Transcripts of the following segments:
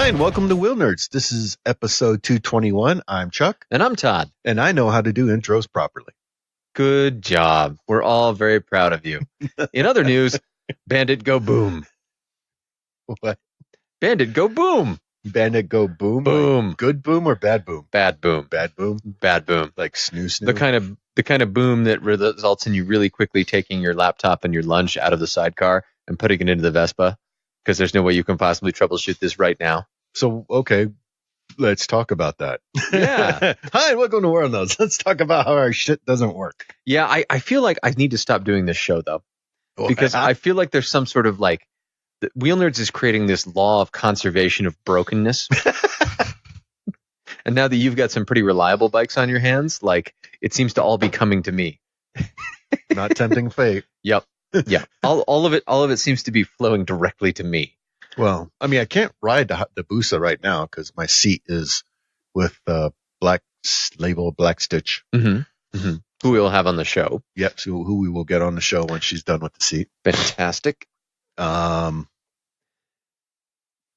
Hi, and welcome to Wheelnerds. This is episode 221. I'm Chuck. And I'm Todd. And I know how to do intros properly. Good job. We're all very proud of you. In other news, Bandit go boom. What? Bandit go boom. Bandit go boom? Boom. Like good boom or bad boom? Bad boom. Bad boom? Bad boom. Like snoo. The kind of boom that results in you really quickly taking your laptop and your lunch out of the sidecar and putting it into the Vespa, because there's no way you can possibly troubleshoot this right now. So, okay, let's talk about that. Yeah. Hi, welcome to Wheelnerds. Let's talk about how our shit doesn't work. Yeah, I feel like I need to stop doing this show, though, because I feel like there's some sort of like, Wheelnerds is creating this law of conservation of brokenness. And now that you've got some pretty reliable bikes on your hands, like, it seems to all be coming to me. Not tempting fate. Yep. Yeah. All of it seems to be flowing directly to me. Well, I mean, I can't ride the Busa right now because my seat is with black stitch. Mm-hmm. Mm-hmm. Who we'll have on the show. Yep. So who we will get on the show when she's done with the seat. Fantastic. Yeah.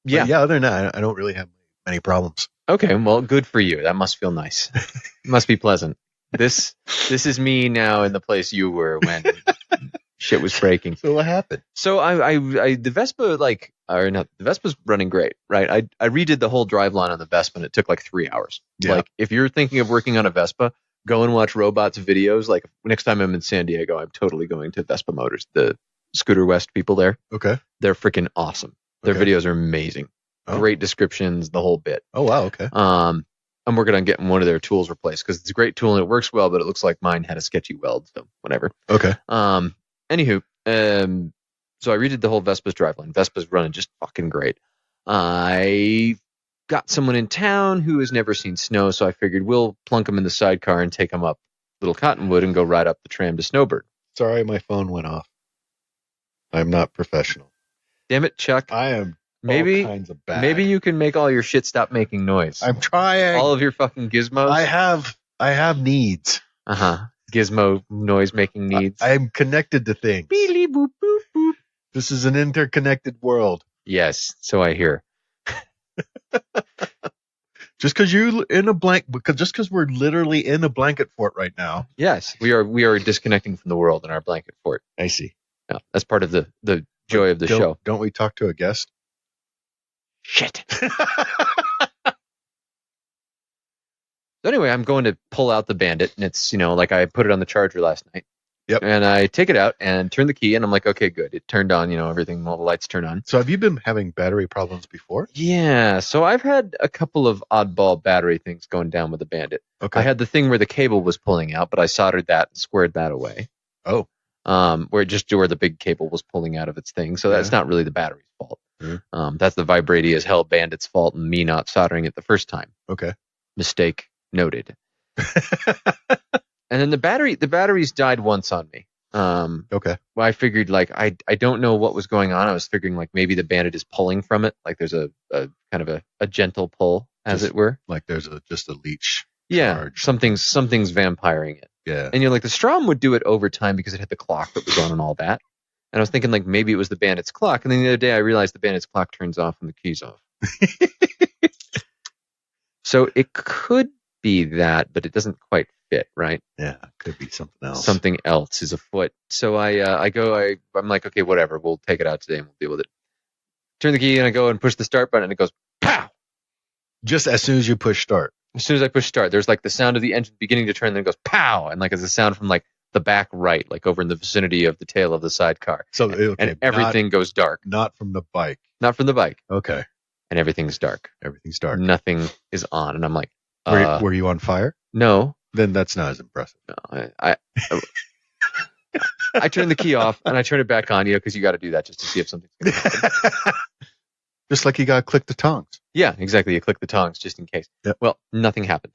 Other than that, I don't really have many problems. Okay. Well, good for you. That must feel nice. It must be pleasant. This is me now in the place you were when shit was breaking. So what happened? So the Vespa, the Vespa's running great, right? I redid the whole driveline on the Vespa and it took like 3 hours. Yeah. Like, if you're thinking of working on a Vespa, go and watch Robots videos. Like, next time I'm in San Diego, I'm totally going to Vespa Motors, the Scooter West people there. Okay. They're freaking awesome. Their videos are amazing. Oh. Great descriptions, the whole bit. Oh, wow. Okay. I'm working on getting one of their tools replaced because it's a great tool and it works well, but it looks like mine had a sketchy weld, so whatever. Okay. Anywho, so I redid the whole Vespa's driveline. Vespa's running just fucking great. I got someone in town who has never seen snow, so I figured we'll plunk him in the sidecar and take him up Little Cottonwood and go ride up the tram to Snowbird. Sorry, my phone went off. I'm not professional. Damn it, Chuck. I am all kinds of bad. Maybe you can make all your shit stop making noise. I'm trying. All of your fucking gizmos. I have needs. Gizmo noise making needs. I'm connected to things. Beely boop boop boop. This is an interconnected world. Yes, so I hear. Just because we're literally in a blanket fort right now. Yes, we are disconnecting from the world in our blanket fort. I see. Yeah, that's part of the joy of the show. Don't we talk to a guest? Shit. So anyway, I'm going to pull out the Bandit, and it's, like I put it on the charger last night. Yep. And I take it out and turn the key, and I'm like, okay, good. It turned on, everything, all the lights turn on. So have you been having battery problems before? Yeah. So I've had a couple of oddball battery things going down with the Bandit. Okay. I had the thing where the cable was pulling out, but I soldered that and squared that away. Oh. Where the big cable was pulling out of its thing. So that's not really the battery's fault. Mm-hmm. That's the vibrati as hell Bandit's fault and me not soldering it the first time. Okay. Mistake noted. And then the batteries died once on me. Okay. Well, I figured I don't know what was going on. I was figuring maybe the Bandit is pulling from it. Like there's a kind of a gentle pull, as it were. Like there's just a leech. Yeah. Charge. Something's vampiring it. Yeah. And the Strom would do it over time because it had the clock that was on and all that. And I was thinking maybe it was the Bandit's clock. And then the other day I realized the Bandit's clock turns off when the key's off. So it could be that, but it doesn't quite fit, right? Yeah, it could be something else. Something else is afoot. So I'm like, okay, whatever. We'll take it out today and we'll deal with it. Turn the key and I go and push the start button and it goes pow. Just as soon as you push start. As soon as I push start, there's the sound of the engine beginning to turn, then it goes pow, and it's a sound from the back right, over in the vicinity of the tail of the sidecar. So and everything goes dark. Not from the bike. Not from the bike. Okay. And everything's dark. Everything's dark. Nothing is on, and I'm like, were you on fire? No. Then that's not as impressive. No, I turn the key off and I turn it back on, because you got to do that just to see if something's going to happen. Just like you got to click the tongs. Yeah, exactly. You click the tongs just in case. Yep. Well, nothing happened.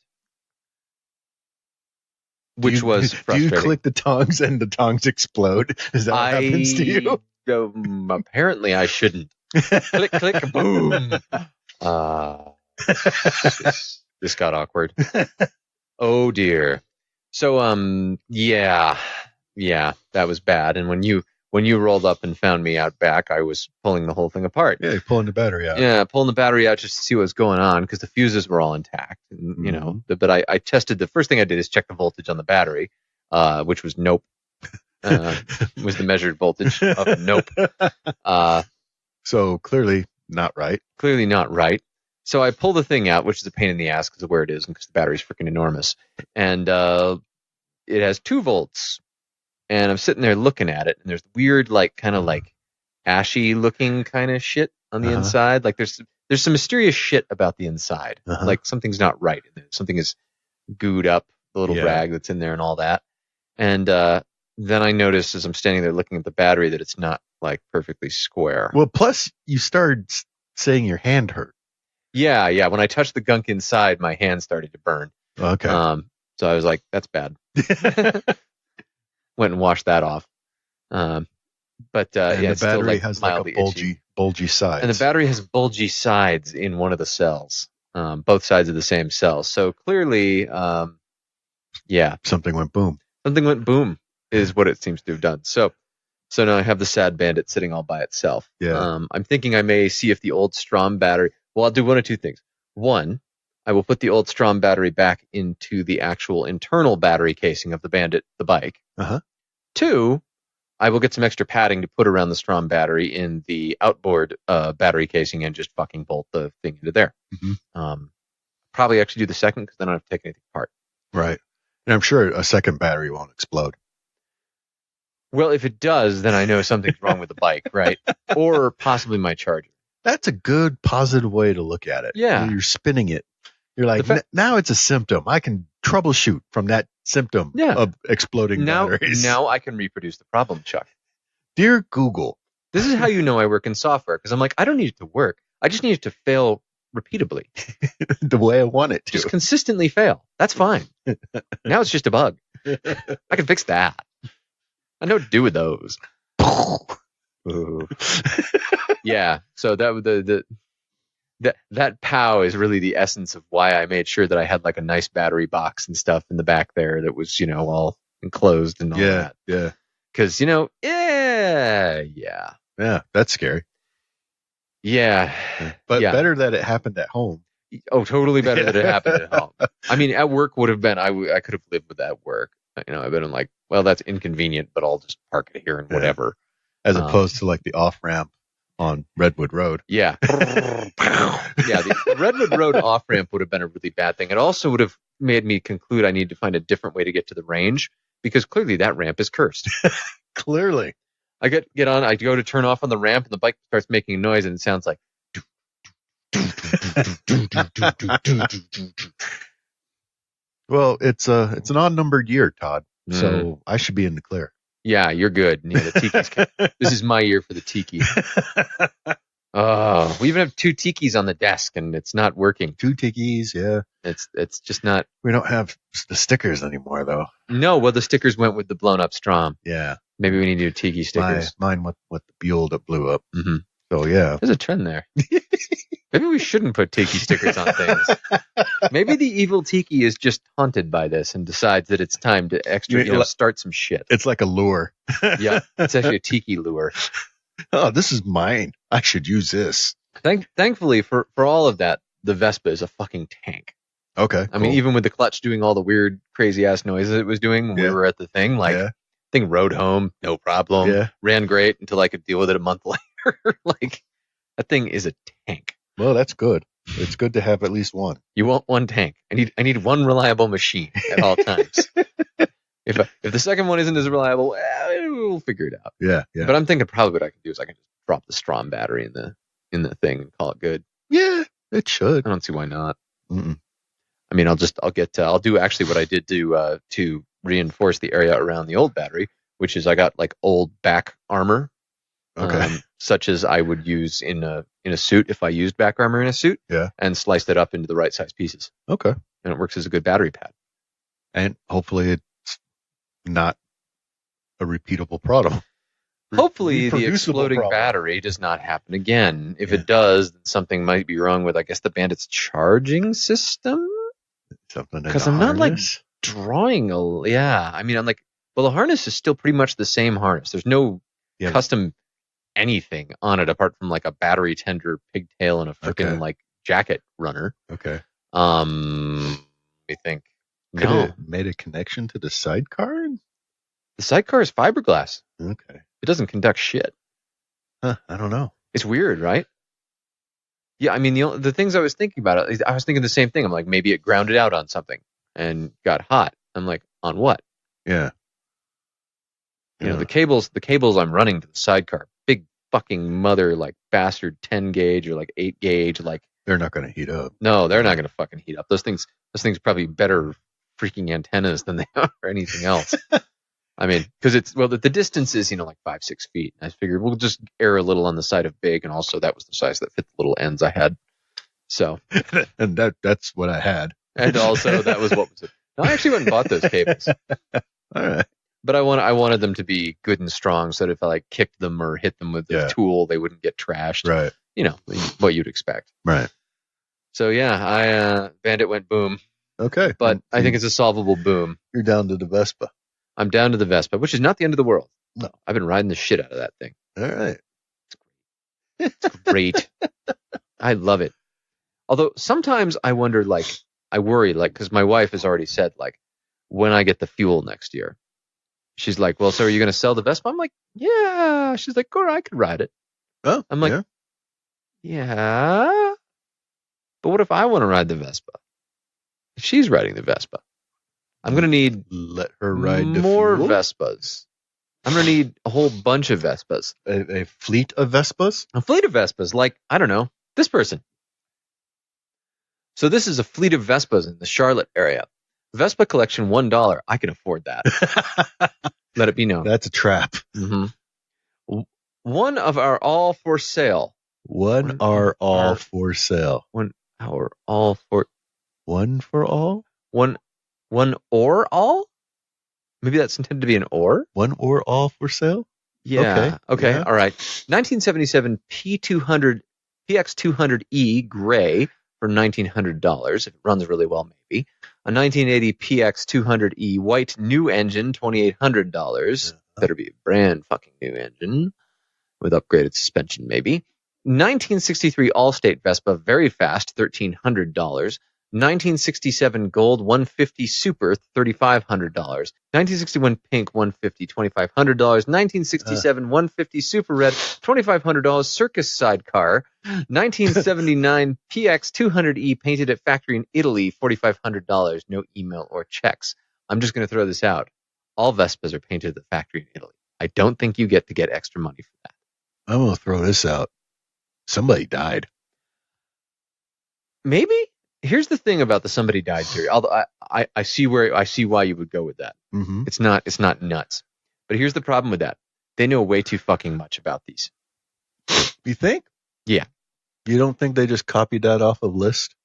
Which was frustrating. Do you click the tongs and the tongs explode? Is that what happens to you? Apparently I shouldn't. Click, click, boom. This got awkward. Oh dear. So yeah, that was bad. And when you when you rolled up and found me out back, I was pulling the whole thing apart. Yeah, you're pulling the battery out. Yeah, pulling the battery out just to see what was going on because the fuses were all intact. And, you know, but I tested. The first thing I did is check the voltage on the battery, which was nope. Was the measured voltage of nope. So clearly not right. Clearly not right. So I pull the thing out, which is a pain in the ass because of where it is and because the battery's freaking enormous. And it has 2 volts. And I'm sitting there looking at it, and there's weird, like, kind of like ashy looking kind of shit on the inside. Like there's some mysterious shit about the inside. Like something's not right in there. Something is gooed up, the little rag that's in there and all that. And then I noticed as I'm standing there looking at the battery that it's not like perfectly square. Well, plus you started saying your hand hurt. Yeah. When I touched the gunk inside, my hand started to burn. Okay. So I was like, that's bad. Went and washed that off. But the battery still, has like a bulgy sides. And the battery has bulgy sides in one of the cells, both sides of the same cell. So clearly, something went boom. Something went boom is what it seems to have done. So now I have the sad bandit sitting all by itself. Yeah. I'm thinking I may see if the old Strom battery. Well, I'll do one of 2 things. One, I will put the old Strom battery back into the actual internal battery casing of the bandit, the bike. 2, I will get some extra padding to put around the Strom battery in the outboard battery casing and just fucking bolt the thing into there. Probably actually do the second because then I don't have to take anything apart. Right. And I'm sure a second battery won't explode. Well, if it does, then I know something's wrong with the bike, right? Or possibly my charger. That's a good, positive way to look at it. Yeah. You're spinning it. You're like, now it's a symptom. I can troubleshoot from that symptom of exploding batteries. Now I can reproduce the problem, Chuck. Dear Google. This is how you know I work in software, because I'm like, I don't need it to work. I just need it to fail repeatably. The way I want it to. Just consistently fail. That's fine. Now it's just a bug. I can fix that. I know what to do with those. Yeah. So that POW is really the essence of why I made sure that I had like a nice battery box and stuff in the back there that was, all enclosed and all that. Yeah. Because, yeah, that's scary. Yeah. But better that it happened at home. Oh, totally better that it happened at home. I mean, at work would have been, I could have lived with that at work. I've been like, well, that's inconvenient, but I'll just park it here and whatever. As opposed to like the off-ramp on Redwood Road. Yeah. The Redwood Road off-ramp would have been a really bad thing. It also would have made me conclude I need to find a different way to get to the range because clearly that ramp is cursed. Clearly. I get on, I go to turn off on the ramp and the bike starts making noise and it sounds like Well, it's an odd-numbered year, Todd. So I should be in the clear. Yeah, you're good. Yeah, the tiki's this is my year for the tiki. Oh, we even have 2 tikis on the desk, and it's not working. 2 tikis, yeah. It's just not. We don't have the stickers anymore, though. No, well, the stickers went with the blown up Strom. Yeah. Maybe we need to do tiki stickers. Mine with the Buell that blew up. Mm-hmm. So yeah, there's a trend there. Maybe we shouldn't put tiki stickers on things. Maybe the evil tiki is just haunted by this and decides that it's time to start some shit. It's like a lure. Yeah, it's actually a tiki lure. Oh, this is mine. I should use this. Thankfully, for all of that, the Vespa is a fucking tank. Okay. I mean, even with the clutch doing all the weird, crazy ass noises it was doing when we were at the thing, thing rode home, no problem. Yeah. Ran great until I could deal with it a month later. Like, that thing is a tank. Well, that's good. It's good to have at least one. You want one tank. I need one reliable machine at all times. If the second one isn't as reliable, we'll figure it out. Yeah. But I'm thinking probably what I can do is I can just drop the Strom battery in the thing and call it good. Yeah, it should. I don't see why not. Mm-mm. I mean, I'll do actually what I did to reinforce the area around the old battery, which is I got like old back armor. Okay. Such as I would use in a suit if I used back armor in a suit. Yeah. And sliced it up into the right size pieces. Okay. And it works as a good battery pad. And hopefully it's not a repeatable product. Hopefully the exploding battery does not happen again. If it does, then something might be wrong with, I guess, the Bandit's charging system. Something because I'm not like drawing a. Yeah. I mean, I'm like, well, the harness is still pretty much the same harness. There's no custom anything on it apart from like a battery tender pigtail and a freaking like jacket runner. Okay. I think Could it made a connection to the sidecar? The sidecar is fiberglass. Okay. It doesn't conduct shit. Huh, I don't know. It's weird, right? Yeah, I mean, the things I was thinking about, I was thinking the same thing. I'm like, maybe it grounded out on something and got hot. I'm like, on what? Yeah. You know, the cables I'm running to the sidecar, big fucking mother, like bastard 10 gauge or like 8 gauge, like. They're not going to heat up. No, they're not going to fucking heat up. Those things are probably better freaking antennas than they are anything else. I mean, because the distance is, like 5-6 feet. I figured we'll just err a little on the side of big, and also that was the size that fit the little ends I had. So, and that's what I had. And also that was what was it. No, I actually went and bought those cables. All right. But I wanted them to be good and strong, so that if I like kicked them or hit them with the tool, they wouldn't get trashed. Right. What you'd expect. Right. So yeah, Bandit went boom. Okay. But I think it's a solvable boom. You're down to the Vespa. I'm down to the Vespa, which is not the end of the world. No. I've been riding the shit out of that thing. All right. It's great. I love it. Although sometimes I wonder, like, I worry, like, because my wife has already said, like, when I get the fuel next year, she's like, well, so are you going to sell the Vespa? I'm like, yeah. She's like, I could ride it. Oh, I'm like, yeah. But what if I want to ride the Vespa? If she's riding the Vespa, I'm going to need let her ride more fuel? Vespas. I'm going to need a whole bunch of Vespas. A fleet of Vespas? A fleet of Vespas, like, I don't know, this person. So this is a fleet of Vespas in the Charlotte area. Vespa collection, $1. I can afford that. Let it be known. That's a trap. Mm-hmm. One of our all for sale. One are all for sale. One our all for. One for all? One or all? Maybe that's intended to be an or? One or all for sale? Yeah. Okay. Yeah. All right. 1977 PX200E gray for $1,900. If it runs really well, maybe. A 1980 PX200E white new engine, $2,800. Better be a brand fucking new engine with upgraded suspension, maybe. 1963 Allstate Vespa, very fast, $1,300. 1967 Gold 150 Super, $3,500. 1961 Pink 150, $2,500. 1967 150 Super Red, $2,500. Circus Sidecar. 1979 PX 200E painted at factory in Italy, $4,500. No email or checks. I'm just going to throw this out. All Vespas are painted at the factory in Italy. I don't think you get to get extra money for that. I'm going to throw this out. Somebody died. Maybe. Here's the thing about the somebody died theory. Although I see why you would go with that. Mm-hmm. It's not nuts. But here's the problem with that. They know way too fucking much about these. You think? Yeah. You don't think they just copied that off of list?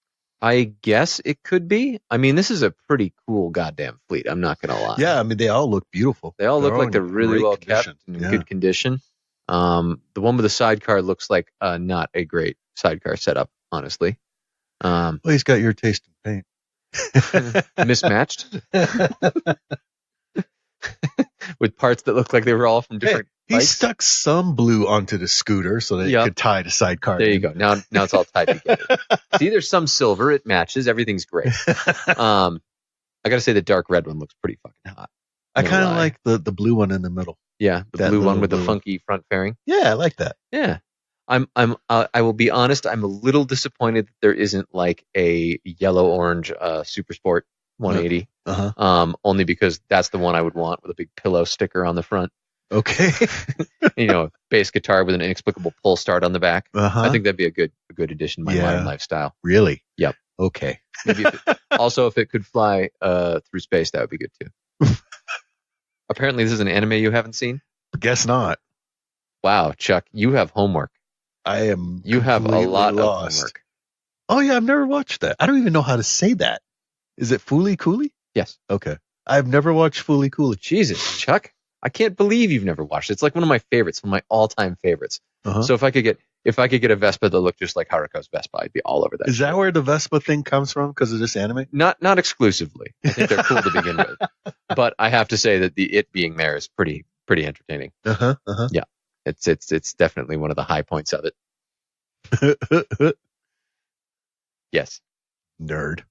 I guess it could be. I mean, this is a pretty cool goddamn fleet. I'm not going to lie. Yeah, I mean, they all look beautiful. They all look like they're really well kept and in good condition. The one with the sidecar looks like not a great sidecar setup, honestly. Well, he's got your taste in paint. Mismatched. With parts that look like they were all from different He stuck some blue onto the scooter so that it could tie the sidecar. There you go. Now it's all tied together. See, there's some silver. It matches. Everything's great. I got to say the dark red one looks pretty fucking hot. I kind of like the blue one in the middle. Yeah, the blue one with the funky front fairing. Yeah, I like that. Yeah. I will be honest, I'm a little disappointed that there isn't like a yellow-orange Super Sport 180. Only because that's the one I would want with a big pillow sticker on the front. Okay. Bass guitar with an inexplicable pull start on the back. I think that'd be a good addition to my modern lifestyle. Really? Yep. Okay. Maybe if it could fly through space, that would be good too. Apparently, this is an anime you haven't seen? Guess not. Wow, Chuck, you have homework. You have a lot of homework. Oh, yeah, I've never watched that. I don't even know how to say that. Is it Fooly Cooly? Yes. Okay. I've never watched Fooly Cooly. Jesus, Chuck, I can't believe you've never watched it. It's like one of my favorites, one of my all-time favorites. So if I could get a Vespa that looked just like Haruko's Vespa, I'd be all over that. Is that where the Vespa thing comes from? Because of this anime? Not exclusively. I think they're cool to begin with. But I have to say that it being there is pretty entertaining. Yeah. It's definitely one of the high points of it. Yes. Nerd.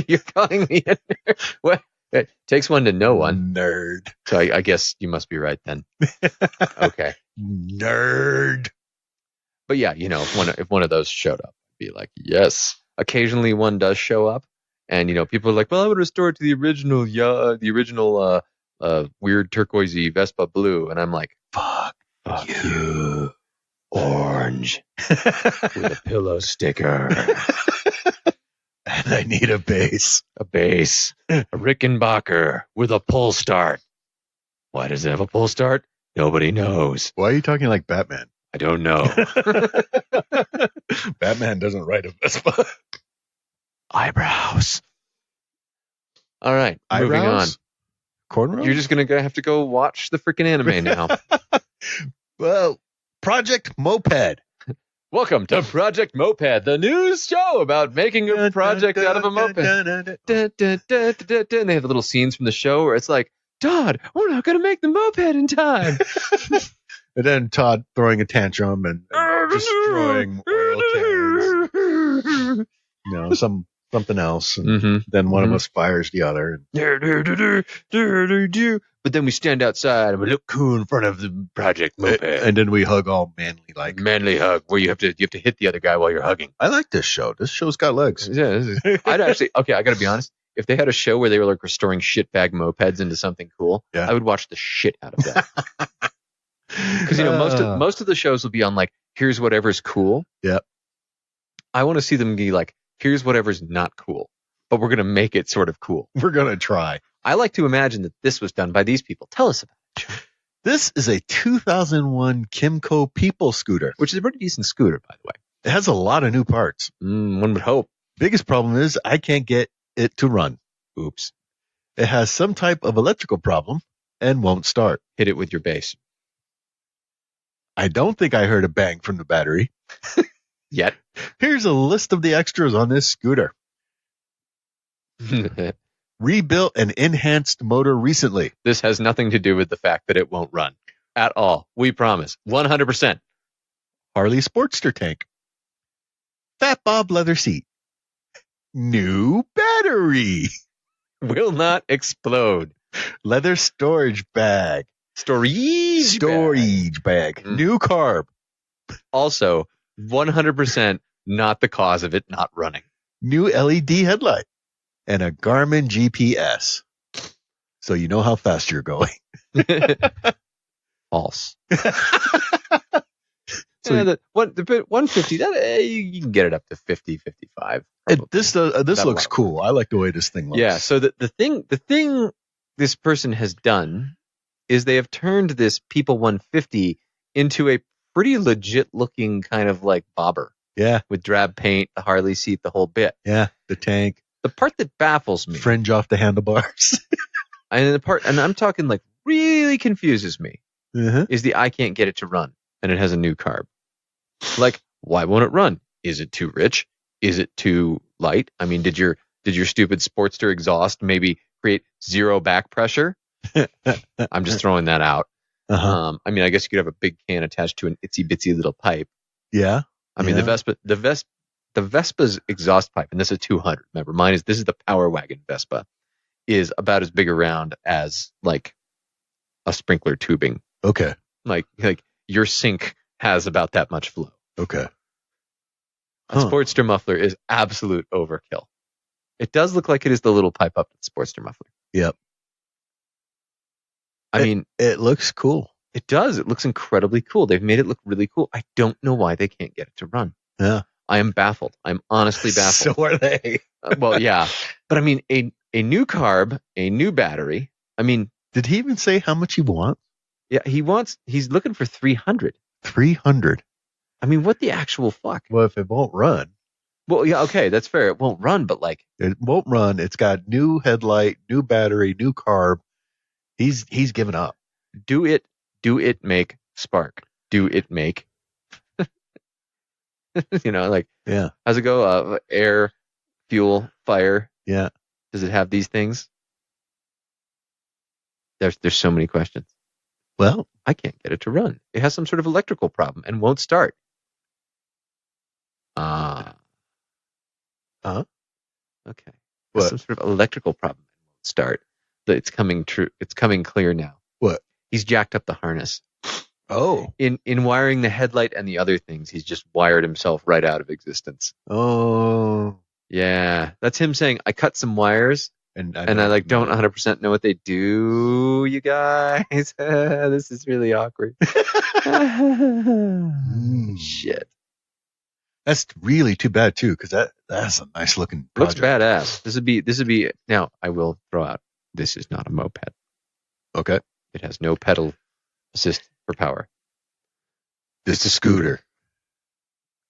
You're calling me a nerd. What? It takes one to know one. Nerd. So I guess you must be right then. Okay. Nerd. But yeah, if one of those showed up, I'd be like, yes. Occasionally one does show up, and people are like, well, I would restore it to the original, weird turquoisey Vespa blue, and I'm like, fuck you, orange with a pillow sticker. And I need a bass. A Rickenbacker with a pull start. Why does it have a pull start? Nobody knows. Why are you talking like Batman? I don't know. Batman doesn't ride a Vespa. Eyebrows. All right, moving on. Cornrows? You're just going to have to go watch the freaking anime now. Well, Project Moped. Welcome to Project Moped, the news show about making a project out of a moped. And they have little scenes from the show where it's like, Todd, we're not going to make the moped in time. And then Todd throwing a tantrum and destroying oil cans. Something else. And then one of us fires the other. But then we stand outside and we look cool in front of the Project Moped. And then we hug all manly like. Manly hug, where you have to hit the other guy while you're hugging. I like this show. This show's got legs. Yeah, I'd actually, okay, I got to be honest. If they had a show where they were like restoring shitbag mopeds into something cool, yeah. I would watch the shit out of that. Because most of the shows will be on like, here's whatever's cool. Yeah. I want to see them be like, here's whatever's not cool, but we're gonna make it sort of cool. We're gonna try. I like to imagine that this was done by these people. Tell us about it. This is a 2001 Kimco People scooter, which is a pretty decent scooter, by the way. It has a lot of new parts. One would hope. Biggest problem is I can't get it to run. Oops. It has some type of electrical problem and won't start. Hit it with your bass. I don't think I heard a bang from the battery. Yet. Here's a list of the extras on this scooter. Rebuilt and enhanced motor recently. This has nothing to do with the fact that it won't run at all. We promise. 100%. Harley Sportster tank. Fat Bob leather seat. New battery. Will not explode. Leather storage bag. Storage bag. New carb. Also, 100% not the cause of it not running. New LED headlight. And a Garmin GPS. So you know how fast you're going. False. So yeah, the 150, you can get it up to 50, 55. This looks cool. I like the way this thing looks. Yeah, so the thing this person has done is they have turned this People 150 into a pretty legit looking kind of like bobber. Yeah. With drab paint, the Harley seat, the whole bit. Yeah, the tank. The part that baffles me. Fringe off the handlebars. and I'm talking like really confuses me, is the I can't get it to run, and it has a new carb. Like, why won't it run? Is it too rich? Is it too light? I mean, did your stupid Sportster exhaust maybe create zero back pressure? I'm just throwing that out. I mean, I guess you could have a big can attached to an itsy bitsy little pipe. Yeah. I mean, the Vespa's exhaust pipe, and this is 200. Remember, this is the Power Wagon Vespa, is about as big around as like a sprinkler tubing. Okay. Like your sink has about that much flow. Okay. A Sportster muffler is absolute overkill. It does look like it is the little pipe up to the Sportster muffler. Yep. I mean, it looks cool. It does. It looks incredibly cool. They've made it look really cool. I don't know why they can't get it to run. Yeah. I am baffled. I'm honestly baffled. So are they. Well, yeah. But I mean, a new carb, a new battery. I mean, did he even say how much he wants? Yeah, he's looking for 300. 300. I mean, what the actual fuck? Well, if it won't run. Well, yeah, okay, that's fair. It won't run, but like. It won't run. It's got new headlight, new battery, new carb. He's given up. Do it make spark? Do it make? Like, yeah. How's it go? Air, fuel, fire. Yeah. Does it have these things? There's so many questions. Well, I can't get it to run. It has some sort of electrical problem and won't start. Okay. What? Some sort of electrical problem and won't start. It's coming true. It's coming clear now. What? He's jacked up the harness. Oh. In wiring the headlight and the other things, he's just wired himself right out of existence. Oh. Yeah. That's him saying, I cut some wires and I don't 100% know what they do, you guys. This is really awkward. Shit. That's really too bad too, because that's a nice looking project. Looks badass. This would be now I will throw out, this is not a moped. Okay. It has no pedal assist for power. It's a scooter.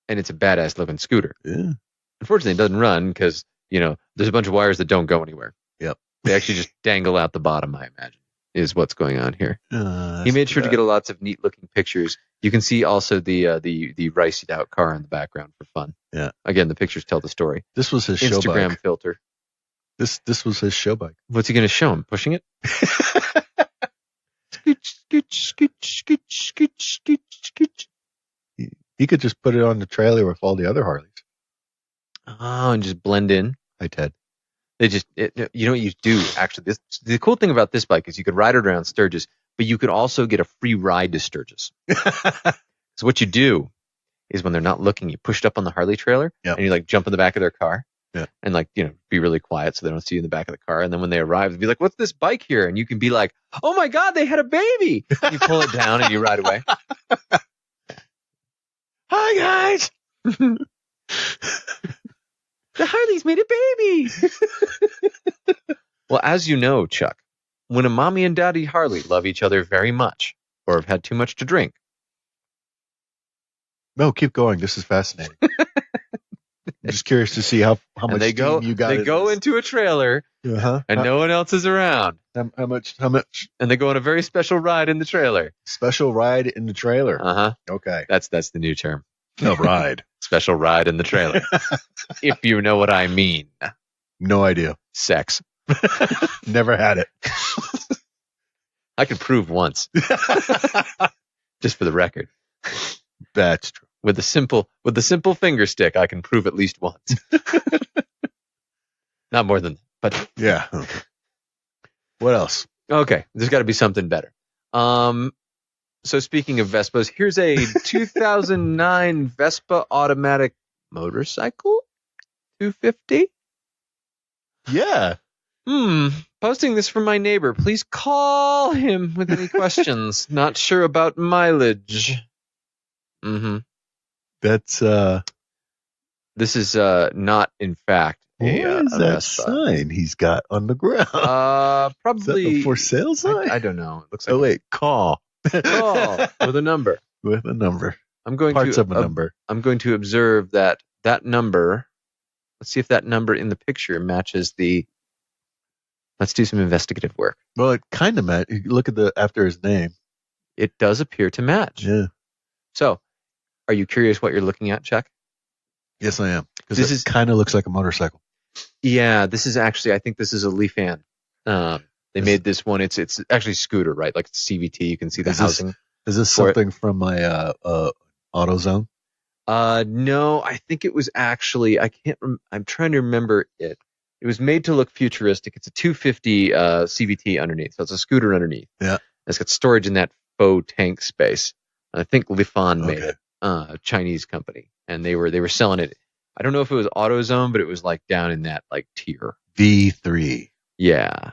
And it's a badass looking scooter. Yeah. Unfortunately, it doesn't run because, there's a bunch of wires that don't go anywhere. Yep. They actually just dangle out the bottom, I imagine, is what's going on here. He made sure to get lots of neat looking pictures. You can see also the riced out car in the background for fun. Yeah. Again, the pictures tell the story. This was his show bike. Instagram filter. This was his show bike. What's he going to show him? Pushing it? He could just put it on the trailer with all the other Harleys. Oh, and just blend in. Hi, Ted. They just, you know what you do, actually? The cool thing about this bike is you could ride it around Sturgis, but you could also get a free ride to Sturgis. So what you do is when they're not looking, you push it up on the Harley trailer, and you jump in the back of their car, and be really quiet so they don't see you in the back of the car. And then when they arrive, they'll be like, "What's this bike here?" And you can be like, "Oh my God, they had a baby!" And you pull it down and you ride away. Hi guys. The Harley's made a baby. Well, as you know, Chuck, when a mommy and daddy Harley love each other very much or have had too much to drink. No, keep going. This is fascinating. I'm just curious to see how much you got. They go into a trailer and no one else is around. How much? And they go on a very special ride in the trailer. Special ride in the trailer. Okay. That's the new term. No, ride. Special ride in the trailer. If you know what I mean. No idea. Sex. Never had it. I could prove once. Just for the record. That's true. With the simple finger stick, I can prove at least once. Not more than that, but yeah. What else? Okay, there's got to be something better. So speaking of Vespas, here's a 2009 Vespa automatic motorcycle, 250. Yeah. Posting this from my neighbor. Please call him with any questions. Not sure about mileage. That's This is not, in fact, what is a that Vespa. sign he's got on the ground? Probably is that a for sale sign. I don't know. It looks like. Oh wait, call With a number. With a number. I'm going Parts of a number. I'm going to observe that number. Let's see if that number in the picture matches the. Let's do some investigative work. Well, it kind of match. Look at after his name. It does appear to match. Yeah. So, are you curious what you're looking at, Chuck? Yes, I am. Because this kind of looks like a motorcycle. Yeah, this is actually. I think this is a Leafan. They made this one. It's actually scooter, right? Like it's CVT. You can see the housing. Is this something from my AutoZone? No, I think it was actually. I can't. I'm trying to remember it. It was made to look futuristic. It's a 250 CVT underneath, so it's a scooter underneath. Yeah, it's got storage in that faux tank space. And I think Lifan made it, a Chinese company, and they were selling it. I don't know if it was AutoZone, but it was like down in that like tier. V3. Yeah.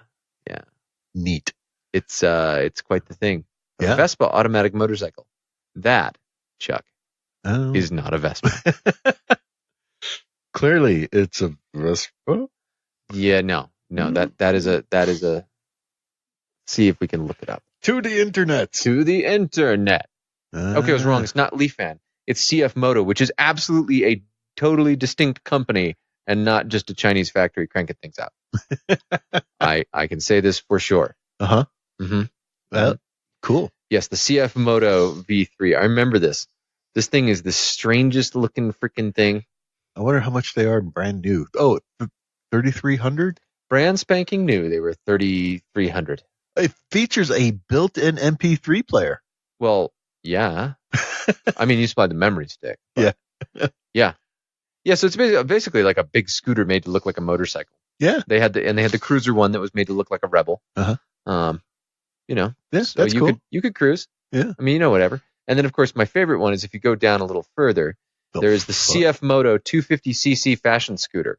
Neat. It's quite the thing. Yeah. A Vespa automatic motorcycle. That, Chuck, is not a Vespa. Clearly, it's a Vespa. Yeah, no. That is a. See if we can look it up. To the internet. Okay, I was wrong. It's not Leafan. It's CF Moto, which is absolutely a totally distinct company and not just a Chinese factory cranking things out. I can say this for sure. Well, cool. Yes, the CF Moto V3. I remember this. This thing is the strangest looking freaking thing. I wonder how much they are brand new. Oh, 3,300? Brand spanking new. They were 3,300. It features a built-in MP3 player. Well, yeah. I mean, you supplied the memory stick. Yeah. Yeah. Yeah, so it's basically like a big scooter made to look like a motorcycle. Yeah. They had the cruiser one that was made to look like a Rebel. Uh-huh. Yeah, so that's cool. You could cruise. Yeah. I mean, whatever. And then, of course, my favorite one is if you go down a little further, there is the CF Moto 250cc fashion scooter.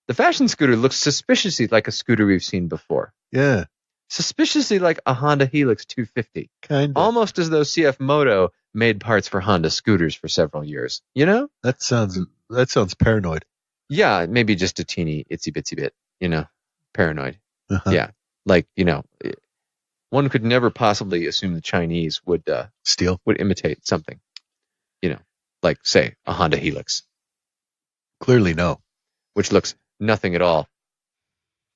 The fashion scooter looks suspiciously like a scooter we've seen before. Yeah. Suspiciously like a Honda Helix 250. Kind of. Almost as though CF Moto made parts for Honda scooters for several years. You know? That sounds paranoid. Yeah, maybe just a teeny itsy bitsy bit, paranoid. Uh-huh. Yeah. Like, one could never possibly assume the Chinese would imitate something, like, say, a Honda Helix. Clearly, no. Which looks nothing at all.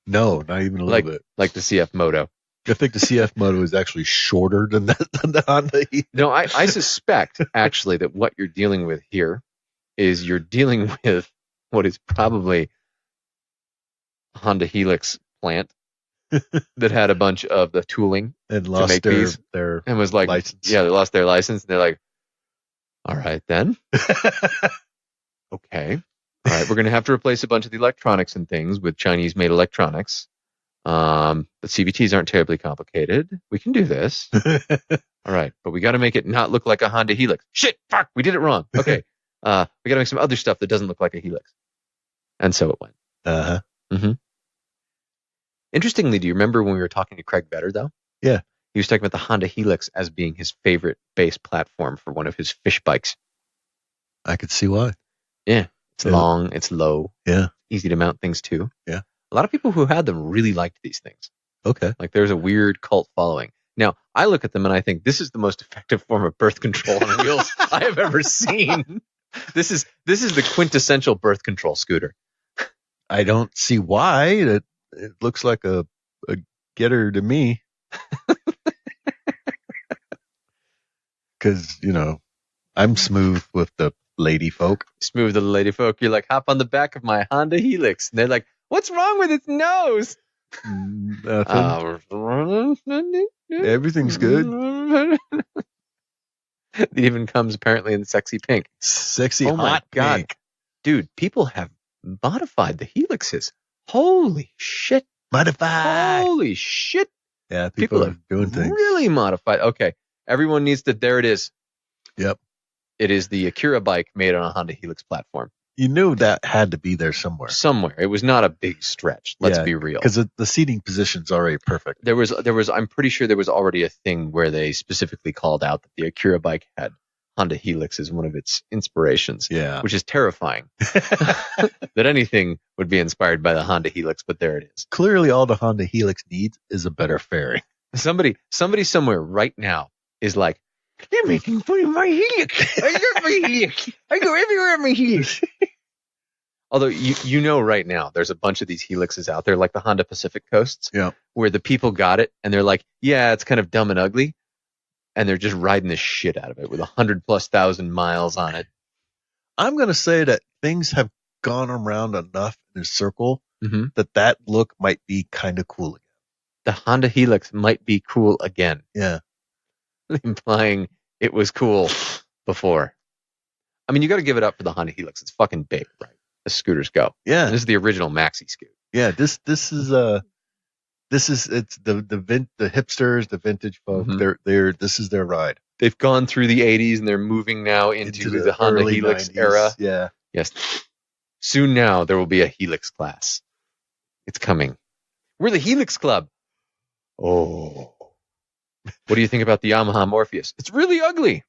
No, not even a little bit. Like the CF Moto. I think the CF Moto is actually shorter than the Honda Helix. No, I suspect, actually, that what you're dealing with here is you're dealing with what is probably a Honda Helix plant that had a bunch of the tooling and lost their and was like, license. Yeah, they lost their license, and they're like, all right, then. Okay. All right, we're going to have to replace a bunch of the electronics and things with Chinese-made electronics. The CVTs aren't terribly complicated. We can do this. All right, but we got to make it not look like a Honda Helix. Shit, fuck, we did it wrong. Okay, we got to make some other stuff that doesn't look like a Helix. And so it went. Uh-huh. Mm-hmm. Interestingly, do you remember when we were talking to Craig Vetter, though? Yeah. He was talking about the Honda Helix as being his favorite base platform for one of his fish bikes. I could see why. Yeah. It's long, it's low. Yeah. Easy to mount things to. Yeah. A lot of people who had them really liked these things. Okay. Like there's a weird cult following. Now, I look at them and I think this is the most effective form of birth control on wheels I have ever seen. This is the quintessential birth control scooter. I don't see why. It looks like a getter to me. Because, I'm smooth with the lady folk. Smooth with the lady folk. You're like, hop on the back of my Honda Helix. And they're like, what's wrong with its nose? Nothing. Everything's good. It even comes apparently in sexy pink. Sexy hot my God. Pink. Dude, people have modified the Helixes. Holy shit. Modified. Holy shit. Yeah, people are doing things. Really modified. Okay. Everyone needs to, there it is. Yep. It is the Akira bike made on a Honda Helix platform. You knew that had to be there somewhere. Somewhere. It was not a big stretch. Let's be real. Because the seating position's already perfect. There was. I'm pretty sure there was already a thing where they specifically called out that the Akira bike had Honda Helix as one of its inspirations. Yeah. Which is terrifying. That anything would be inspired by the Honda Helix, but there it is. Clearly all the Honda Helix needs is a better fairing. Somebody somewhere right now is like, they're making fun of my Helix. I love my Helix. I go everywhere on my Helix. Although, you know right now, there's a bunch of these Helixes out there, like the Honda Pacific Coasts, where the people got it, and they're like, yeah, it's kind of dumb and ugly, and they're just riding the shit out of it with 100,000+ miles on it. I'm going to say that things have gone around enough in a circle that look might be kind of cool again. The Honda Helix might be cool again. Yeah. Implying it was cool before. I mean, you got to give it up for the Honda Helix. It's fucking big, right? As scooters go. Yeah. And this is the original maxi scoot. Yeah, this is it's the hipsters, the vintage folk. This is their ride. They've gone through the 80s and they're moving now into the Honda Helix 90s era. Yeah. Yes. Soon now there will be a Helix class. It's coming. We're the Helix Club. Oh. What do you think about the Yamaha Morpheus? It's really ugly.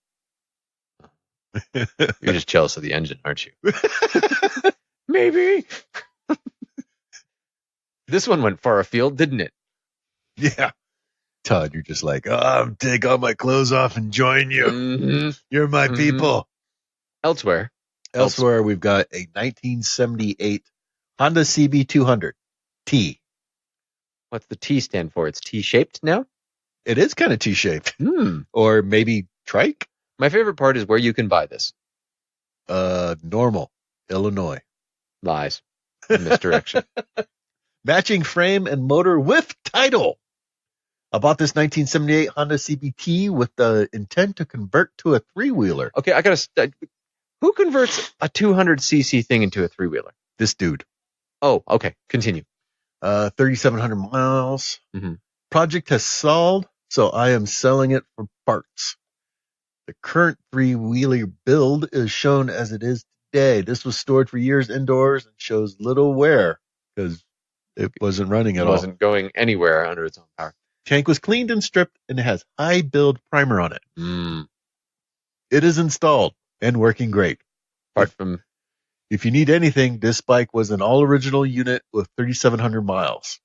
You're just jealous of the engine, aren't you? Maybe. This one went far afield, didn't it? Yeah. Todd, you're just like, I'll take all my clothes off and join you. Mm-hmm. You're my people. Elsewhere, we've got a 1978 Honda CB200 T. What's the T stand for? It's T-shaped now? It is kind of T-shaped. Or maybe trike? My favorite part is where you can buy this. Normal, Illinois. Lies. Misdirection. Matching frame and motor with title. I bought this 1978 Honda CBT with the intent to convert to a three-wheeler. Okay, I gotta. Who converts a 200cc thing into a three-wheeler? This dude. Oh, okay. Continue. 3,700 miles. Mm-hmm. Project has stalled, so I am selling it for parts. The current three-wheeler build is shown as it is today. This was stored for years indoors and shows little wear because it wasn't running at all. It wasn't going anywhere under its own power. Tank was cleaned and stripped and it has high build primer on it. It is installed and working great. If you need anything, this bike was an all original unit with 3,700 miles.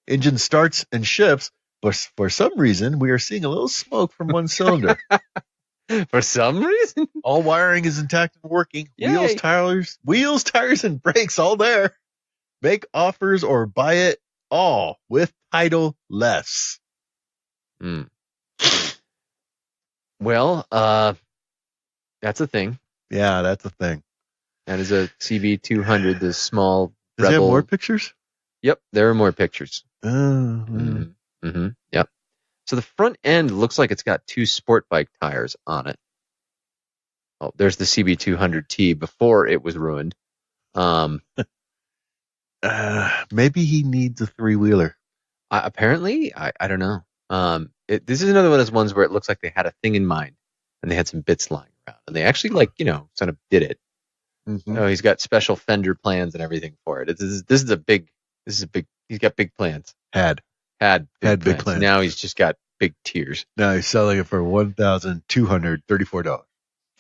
Engine starts and shifts, but for some reason we are seeing a little smoke from one cylinder. For some reason? All wiring is intact and working. Yay. Wheels, tires, and brakes all there. Make offers or buy it all with title less. Well, that's a thing. Yeah, that's a thing. That is a CB200, the small Does Rebel. it have more pictures? Yep, there are more pictures. Yep. So the front end looks like it's got two sport bike tires on it. Oh, there's the CB200T before it was ruined. Maybe he needs a three-wheeler. Apparently, I don't know. This is another one of those ones where it looks like they had a thing in mind and they had some bits lying around and they actually sort of did it. Mm-hmm. He's got special fender plans and everything for it. This is a big. He's got big plans. Had big plans. Now he's just got big tears. Now he's selling it for $1,234.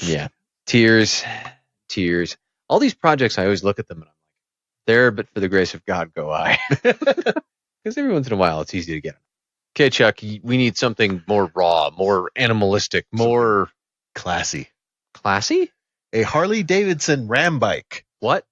Yeah, tears. All these projects, I always look at them and I'm like, there, but for the grace of God, go I. Because every once in a while, it's easy to get them. Okay, Chuck, we need something more raw, more animalistic, more classy. Classy? A Harley Davidson Ram bike. What?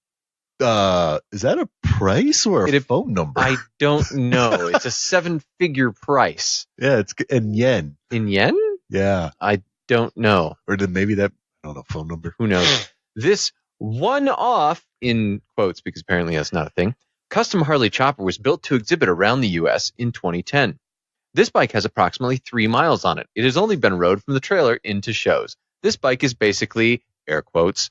Is that a price or a phone number? I don't know. It's a 7-figure price. Yeah, it's in yen. In yen? Yeah. I don't know. Or maybe that, I don't know, phone number. Who knows? This one-off, in quotes, because apparently that's not a thing, custom Harley chopper was built to exhibit around the U.S. in 2010. This bike has approximately 3 miles on it. It has only been rode from the trailer into shows. This bike is basically, air quotes,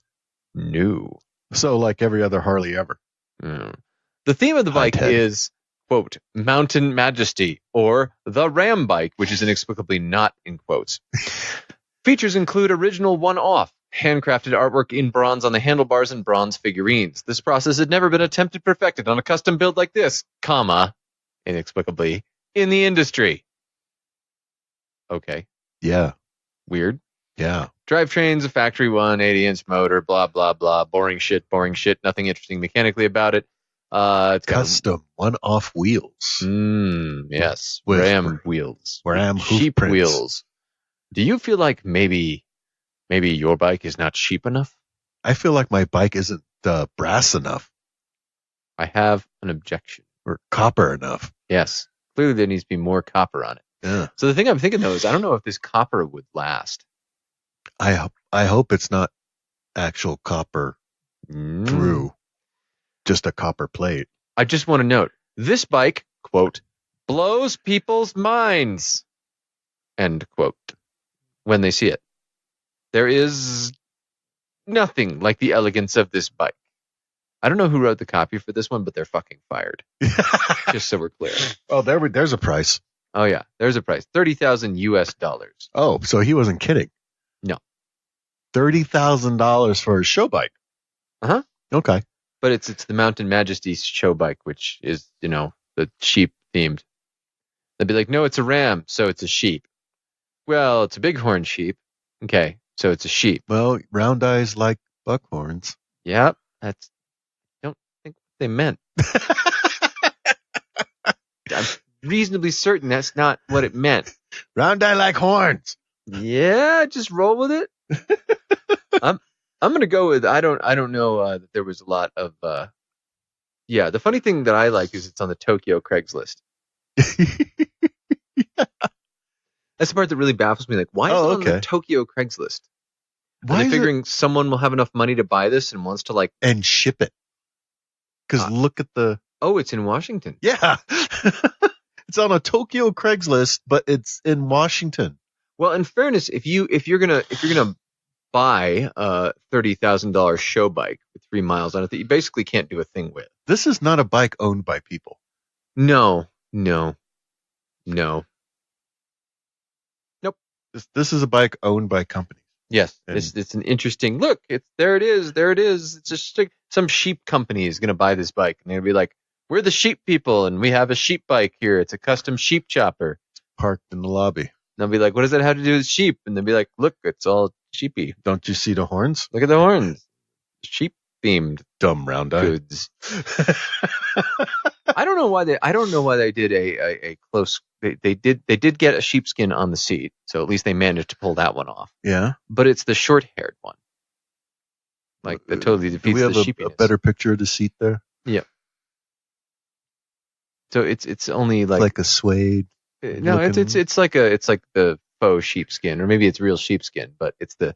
new. So like every other Harley ever. The theme of the bike is, quote, Mountain Majesty, or the Ram bike, which is inexplicably not in quotes. Features include original one-off, handcrafted artwork in bronze on the handlebars and bronze figurines. This process had never been attempted perfected on a custom build like this, inexplicably, in the industry. Okay. Yeah. Weird. Yeah. Drivetrain's a factory one, 80-inch motor, blah, blah, blah. Boring shit. Nothing interesting mechanically about it. It's got custom one-off wheels. Yes. With Ram wheels. Ram sheep prints. Wheels. Do you feel like maybe your bike is not sheep enough? I feel like my bike isn't brass enough. I have an objection. Or copper enough. Yes. Clearly there needs to be more copper on it. Yeah. So the thing I'm thinking, though, is I don't know if this copper would last. I hope it's not actual copper through, just a copper plate. I just want to note, this bike, quote, blows people's minds, end quote, when they see it. There is nothing like the elegance of this bike. I don't know who wrote the copy for this one, but they're fucking fired. Just so we're clear. Oh, there's a price. Oh, yeah. There's a price. $30,000 US. Oh, so he wasn't kidding. No. $30,000 for a show bike. Uh-huh. Okay. But it's the Mountain Majesty show bike, which is, the sheep themed. They'd be like, no, it's a ram, so it's a sheep. Well, it's a bighorn sheep. Okay, so it's a sheep. Well, round eyes like buckhorns. Yep. I don't think what they meant. I'm reasonably certain that's not what it meant. Round eye like horns. Yeah, just roll with it. I'm gonna go with I don't know that there was a lot of yeah. The funny thing that I like is it's on the Tokyo Craigslist. Yeah. That's the part that really baffles me. Like, why is it on the Tokyo Craigslist? Are they figuring someone will have enough money to buy this and wants to and ship it? Because look at the Oh, it's in Washington. Yeah. It's on a Tokyo Craigslist, but it's in Washington. Well, in fairness, if you're gonna buy a $30,000 show bike with 3 miles on it that you basically can't do a thing with. This is not a bike owned by people. No. Nope. This is a bike owned by companies. Yes, it's an interesting look. There it is. It's just some sheep company is going to buy this bike, and they'll be like, "We're the sheep people, and we have a sheep bike here. It's a custom sheep chopper." Parked in the lobby. And they'll be like, "What does that have to do with sheep?" And they'll be like, "Look, it's all sheepy. Don't you see the horns? Look at the horns. Sheep themed Dumb round eye. goods." I don't know why they did a close. They did get a sheepskin on the seat, so at least they managed to pull that one off. Yeah, but it's the short-haired one. Like that totally defeats the sheepiness. Do we have a better picture of the seat there? Yeah. So it's only like a suede. No, it's like the faux sheepskin, or maybe it's real sheepskin, but it's the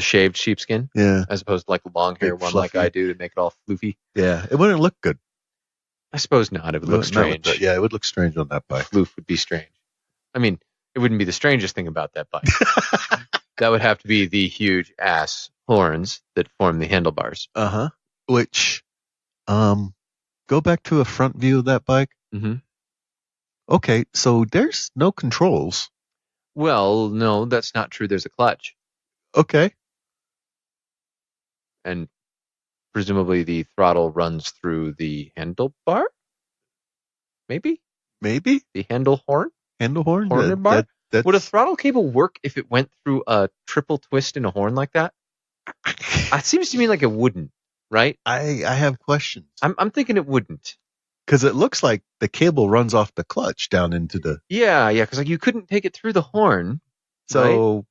shaved sheepskin. Yeah. As opposed to like a long hair one like I do to make it all floofy. Yeah, it wouldn't look good. I suppose not. It would look strange. Yeah, it would look strange on that bike. Floof would be strange. I mean, it wouldn't be the strangest thing about that bike. That would have to be the huge ass horns that form the handlebars. Uh-huh. Which, go back to a front view of that bike. Mm-hmm. Okay, so there's no controls. Well, no, that's not true. There's a clutch. Okay. And presumably the throttle runs through the handlebar? Maybe? The handle horn? Handle horn? Horn bar? Would a throttle cable work if it went through a triple twist in a horn like that? It seems to me like it wouldn't, right? I have questions. I'm thinking it wouldn't. Because it looks like the cable runs off the clutch down into the... Yeah, because like you couldn't take it through the horn. So...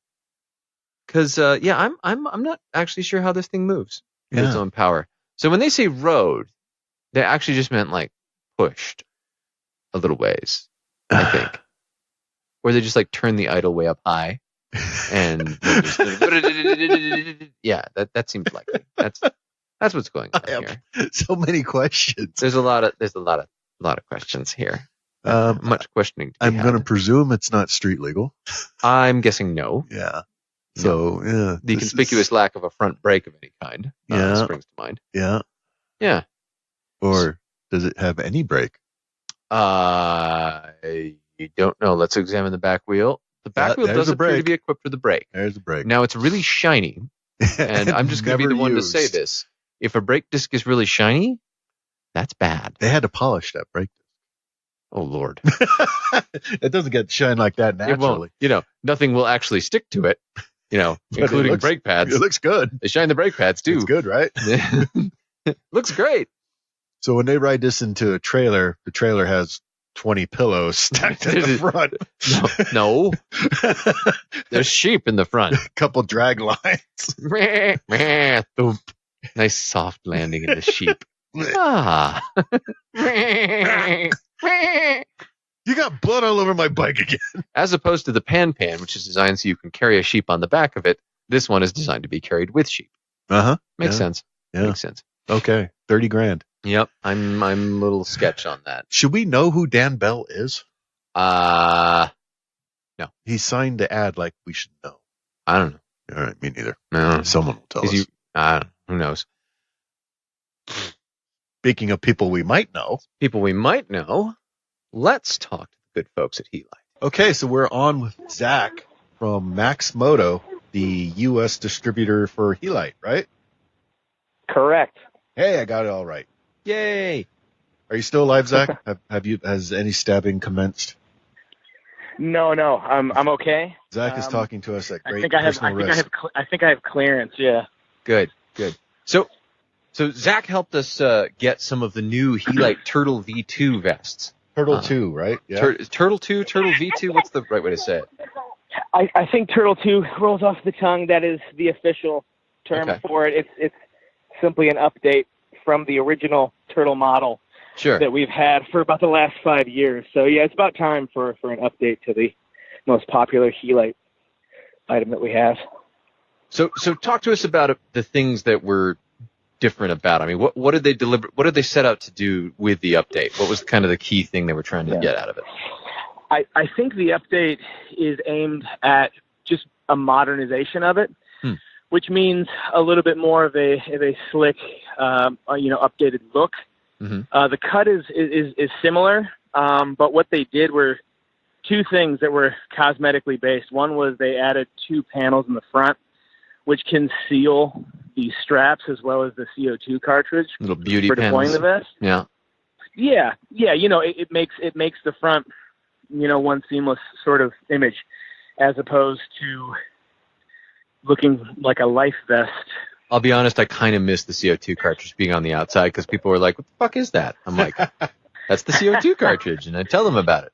Because, I'm not actually sure how this thing moves with its own power. So when they say rode, they actually just meant like pushed a little ways, I think. Or they just like turn the idle way up high. And just, yeah, that seems likely. That's what's going on here. So many questions. There's a lot of questions here. Much questioning to be I'm going to presume it's not street legal. I'm guessing no. Yeah. So, yeah. The conspicuous lack of a front brake of any kind springs to mind. Yeah. Yeah. Or does it have any brake? You don't know. Let's examine the back wheel. The back wheel does appear to be equipped with a brake. There's a brake. Now, it's really shiny, and I'm just going to be the one to say this. If a brake disc is really shiny, that's bad. They had to polish that brake disc. Oh, Lord. It doesn't get shine like that naturally. It won't. Nothing will actually stick to it, including brake pads. It looks good. They shine the brake pads, too. It's good, right? Looks great. So when they ride this into a trailer, the trailer has 20 pillows stacked in the front. No. There's sheep in the front. A couple drag lines. Nice soft landing in the sheep. You got blood all over my bike again. As opposed to the Pan, which is designed so you can carry a sheep on the back of it, this one is designed to be carried with sheep. Uh-huh. Makes sense. Yeah. Makes sense. Okay. $30,000. Yep. I'm a little sketch on that. Should we know who Dan Bell is? No. He signed the ad like we should know. I don't know. All right, me neither. No. Someone will tell us. Who knows? Speaking of people we might know. Let's talk to the good folks at Helite. Okay, so we're on with Zach from Max Moto, the U.S. distributor for Helite, right? Correct. Hey, I got it all right. Yay! Are you still alive, Zach? Has any stabbing commenced? No, I'm okay. Zach is talking to us at great I think I have clearance. Yeah. Good. So Zach helped us get some of the new Helite Turtle V2 vests. Turtle 2, right? Yeah. Turtle 2, Turtle V2. What's the right way to say it? I think Turtle 2 rolls off the tongue. That is the official term for it. It's simply an update from the original Turtle model that we've had for about the last 5 years. So, yeah, it's about time for an update to the most popular Helite item that we have. So talk to us about the things that we're different about it? I mean, what did they deliver? What did they set out to do with the update? What was kind of the key thing they were trying to get out of it? I think the update is aimed at just a modernization of it, which means a little bit more of a slick, updated look. Mm-hmm. The cut is similar, but what they did were two things that were cosmetically based. One was they added 2 panels in the front, which conceal the straps as well as the CO2 cartridge. Little beauty for panels. Deploying the vest. Yeah. Yeah. It makes the front, one seamless sort of image, as opposed to looking like a life vest. I'll be honest, I kind of miss the CO2 cartridge being on the outside because people were like, what the fuck is that? I'm like, that's the CO2 cartridge, and I tell them about it.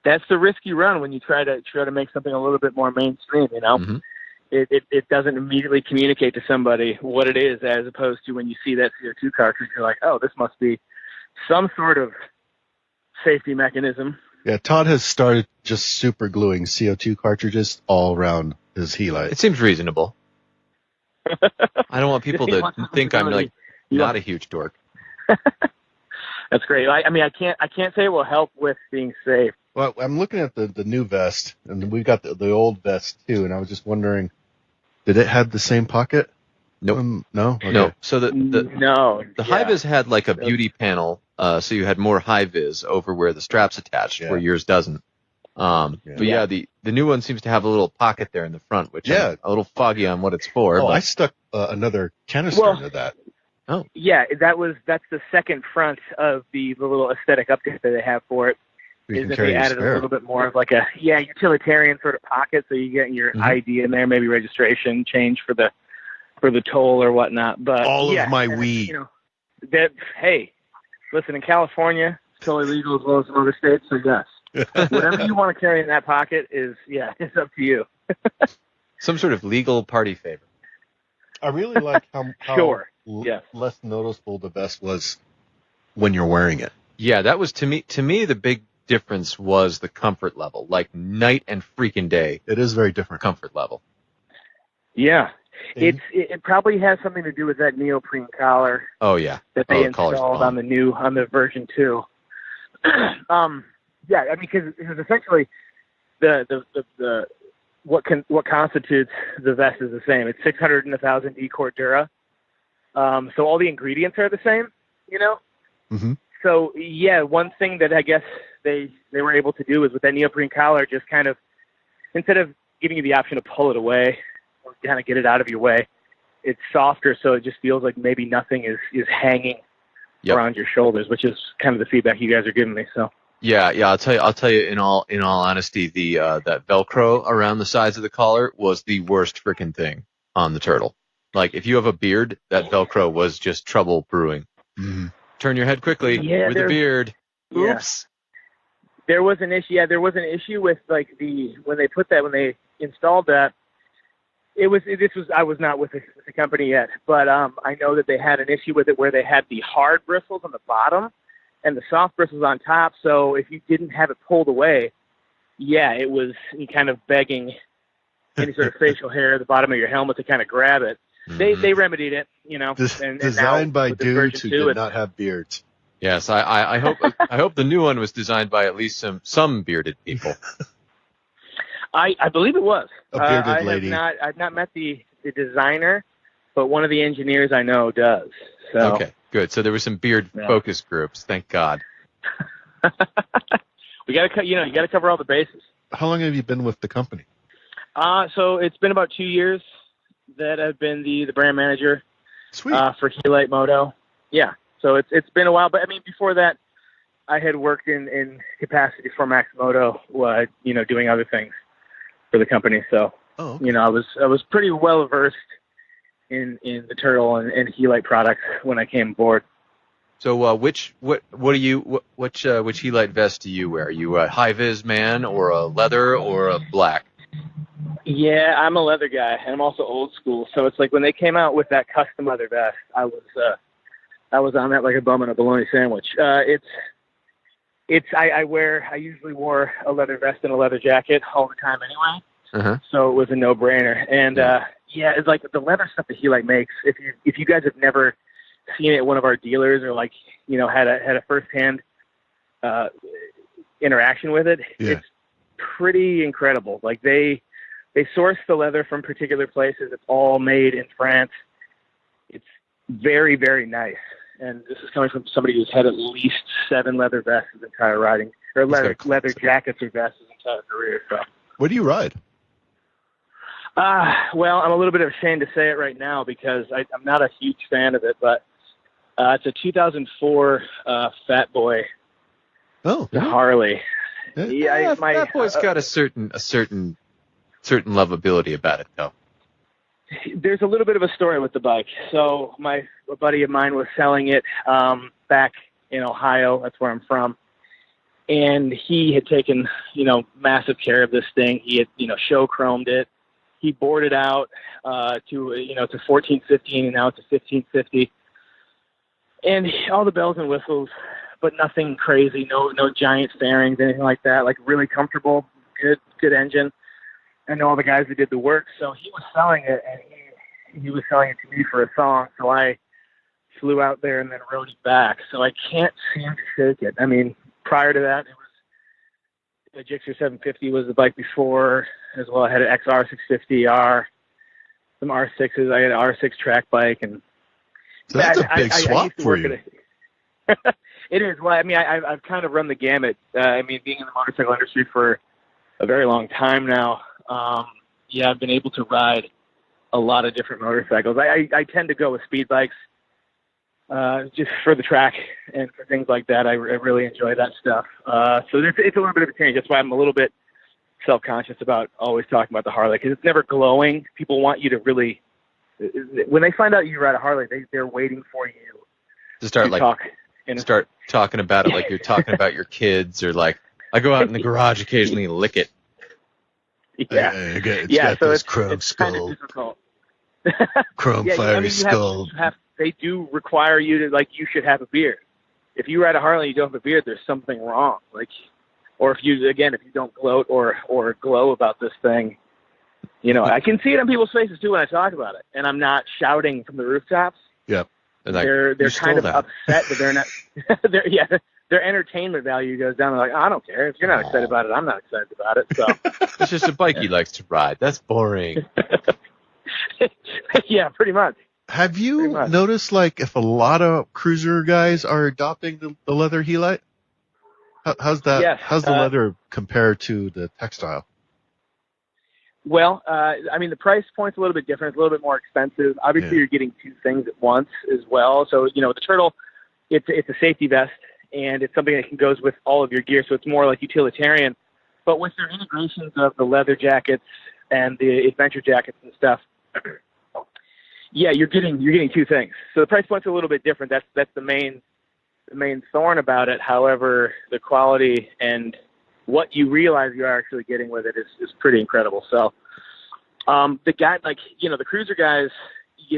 That's the risk you run when you try to make something a little bit more mainstream, Mm-hmm. It doesn't immediately communicate to somebody what it is, as opposed to when you see that CO2 cartridge, you're like, oh, this must be some sort of safety mechanism. Yeah, Todd has started just super gluing CO2 cartridges all around his Helite. It seems reasonable. I don't want people to think I'm like not a huge dork. That's great. I can't say it will help with being safe. Well, I'm looking at the new vest, and we've got the old vest too, and I was just wondering, did it have the same pocket? Nope. No? Okay. No. So the no. The high-vis had like a beauty panel, so you had more high-vis over where the strap's attached, where yours doesn't. But the new one seems to have a little pocket there in the front, which I'm a little foggy on what it's for. Oh, I stuck another canister into that. Oh. Yeah, that's the second front of the little aesthetic update that they have for it. Is that they added a little bit more of like a utilitarian sort of pocket, so you get your ID in there, maybe registration, change for the toll or whatnot. But all of my weed. Hey, listen, in California, it's totally legal as well as in other states, so yes. Whatever you want to carry in that pocket it's up to you. Some sort of legal party favor. I really like how less noticeable the vest was when you're wearing it. Yeah, that was to me the big difference was the comfort level, like night and freaking day. It is very different comfort level. Yeah. It probably has something to do with that neoprene collar. Oh yeah. That they installed on the version 2. Because essentially the what constitutes the vest is the same. It's 600 and 1,000 E-core Dura. So all the ingredients are the same, Mm-hmm. So one thing that I guess they were able to do is with that neoprene collar, just kind of, instead of giving you the option to pull it away or kind of get it out of your way, it's softer, so it just feels like maybe nothing is hanging around your shoulders, which is kind of the feedback you guys are giving me. So yeah, I'll tell you in all honesty, the that Velcro around the sides of the collar was the worst freaking thing on the turtle. Like if you have a beard, that Velcro was just trouble brewing. Mm-hmm. Turn your head quickly with a beard. Oops. There was an issue. Yeah, there was an issue with like when they installed that. I was not with the company yet, but I know that they had an issue with it where they had the hard bristles on the bottom and the soft bristles on top. So if you didn't have it pulled away, it was kind of begging any sort of facial hair at the bottom of your helmet to kind of grab it. Mm-hmm. They remedied it, and designed by dudes who did not have beards. Yes, I hope the new one was designed by at least some bearded people. I believe it was. A bearded lady. I've not met the designer, but one of the engineers I know does. So. Okay, good. So there were some beard focus groups. Thank God. We got to you got to cover all the bases. How long have you been with the company? So it's been about 2 years that I've been the brand manager. Sweet. For Helite Moto. Yeah. So it's been a while, but I mean before that, I had worked in capacity for Max Moto, doing other things for the company. So I was pretty well versed in the turtle and Helite products when I came aboard. So which Helite vest do you wear? Are you a high vis man or a leather or a black? Yeah, I'm a leather guy, and I'm also old school. So it's like when they came out with that custom leather vest, I was on that like a bum on a bologna sandwich. I usually wore a leather vest and a leather jacket all the time anyway. Uh-huh. So it was a no-brainer. And Yeah, it's like the leather stuff that Helite makes. If you guys have never seen it at one of our dealers or like, had a firsthand interaction with it, it's pretty incredible. Like they source the leather from particular places. It's all made in France. It's very, very nice. And this is coming from somebody who's had at least 7 leather vests his entire riding, or leather jackets or vests his entire career. So. What do you ride? Well, I'm a little bit ashamed to say it right now because I'm not a huge fan of it, but it's a 2004 Fat Boy Harley. Fat Boy's got a certain lovability about it, though. There's a little bit of a story with the bike. So a buddy of mine was selling it back in Ohio. That's where I'm from. And he had taken, massive care of this thing. He had, show chromed it. He bored it out to 1415, and now it's a 1550. And all the bells and whistles, but nothing crazy. No giant fairings, anything like that. Like really comfortable, good engine. I know all the guys who did the work. So he was selling it, and he was selling it to me for a song. So I flew out there and then rode it back. So I can't seem to shake it. I mean, prior to that, it was a Gixxer 750 was the bike before as well. I had an XR 650R, some R6s. I had an R6 track bike, and so that's a big swap for you. It is. Well, I mean, I've kind of run the gamut. Being in the motorcycle industry for a very long time now, I've been able to ride a lot of different motorcycles. I tend to go with speed bikes just for the track and for things like that. I really enjoy that stuff. So it's a little bit of a change. That's why I'm a little bit self-conscious about always talking about the Harley, because it's never glowing. People want you to really, when they find out you ride a Harley, they're waiting for you to start talking about it like you're talking about your kids, or like I go out in the garage occasionally and lick it. Yeah, it's got this chrome skull. Kind of difficult. Chrome fiery skull. They do require you to, like, you should have a beard. If you ride a Harley and you don't have a beard, there's something wrong. Like, or if you don't gloat or glow about this thing, I can see it on people's faces too when I talk about it, and I'm not shouting from the rooftops. Yep. They're kind of upset that they're not. Their entertainment value goes down. They're like, I don't care. If you're not excited about it, I'm not excited about it. So it's just a bike he likes to ride. That's boring. Yeah, pretty much. Have you noticed, like, if a lot of cruiser guys are adopting the leather Helite? How's that? Yes, how's the leather compare to the textile? Well, the price point's a little bit different. It's a little bit more expensive. Obviously, You're getting 2 things at once as well. So, the Turtle, it's a safety vest, and it's something that goes with all of your gear. So it's more like utilitarian. But with their integrations of the leather jackets and the adventure jackets and stuff, you're getting 2 things. So the price point's a little bit different. That's the main thorn about it. However, the quality and what you realize you're actually getting with it is pretty incredible. So the guy, the cruiser guys,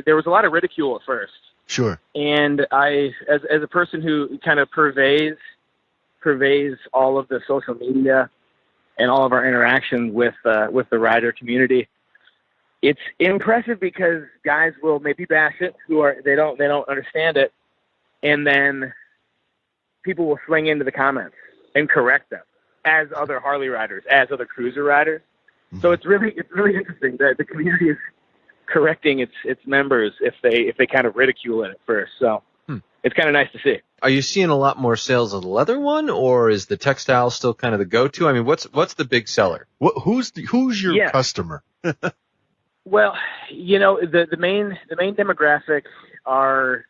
there was a lot of ridicule at first. Sure. And I, as a person who kind of purveys all of the social media and all of our interaction with the rider community, it's impressive because guys will maybe bash it they don't understand it, and then people will swing into the comments and correct them as other Harley riders, as other cruiser riders. Mm-hmm. So it's really interesting that the community is correcting its members if they kind of ridicule it at first. So it's kind of nice to see. Are you seeing a lot more sales of the leather one, or is the textile still kind of the go-to? I mean, what's the big seller? Who's your customer? Well, the main demographic are,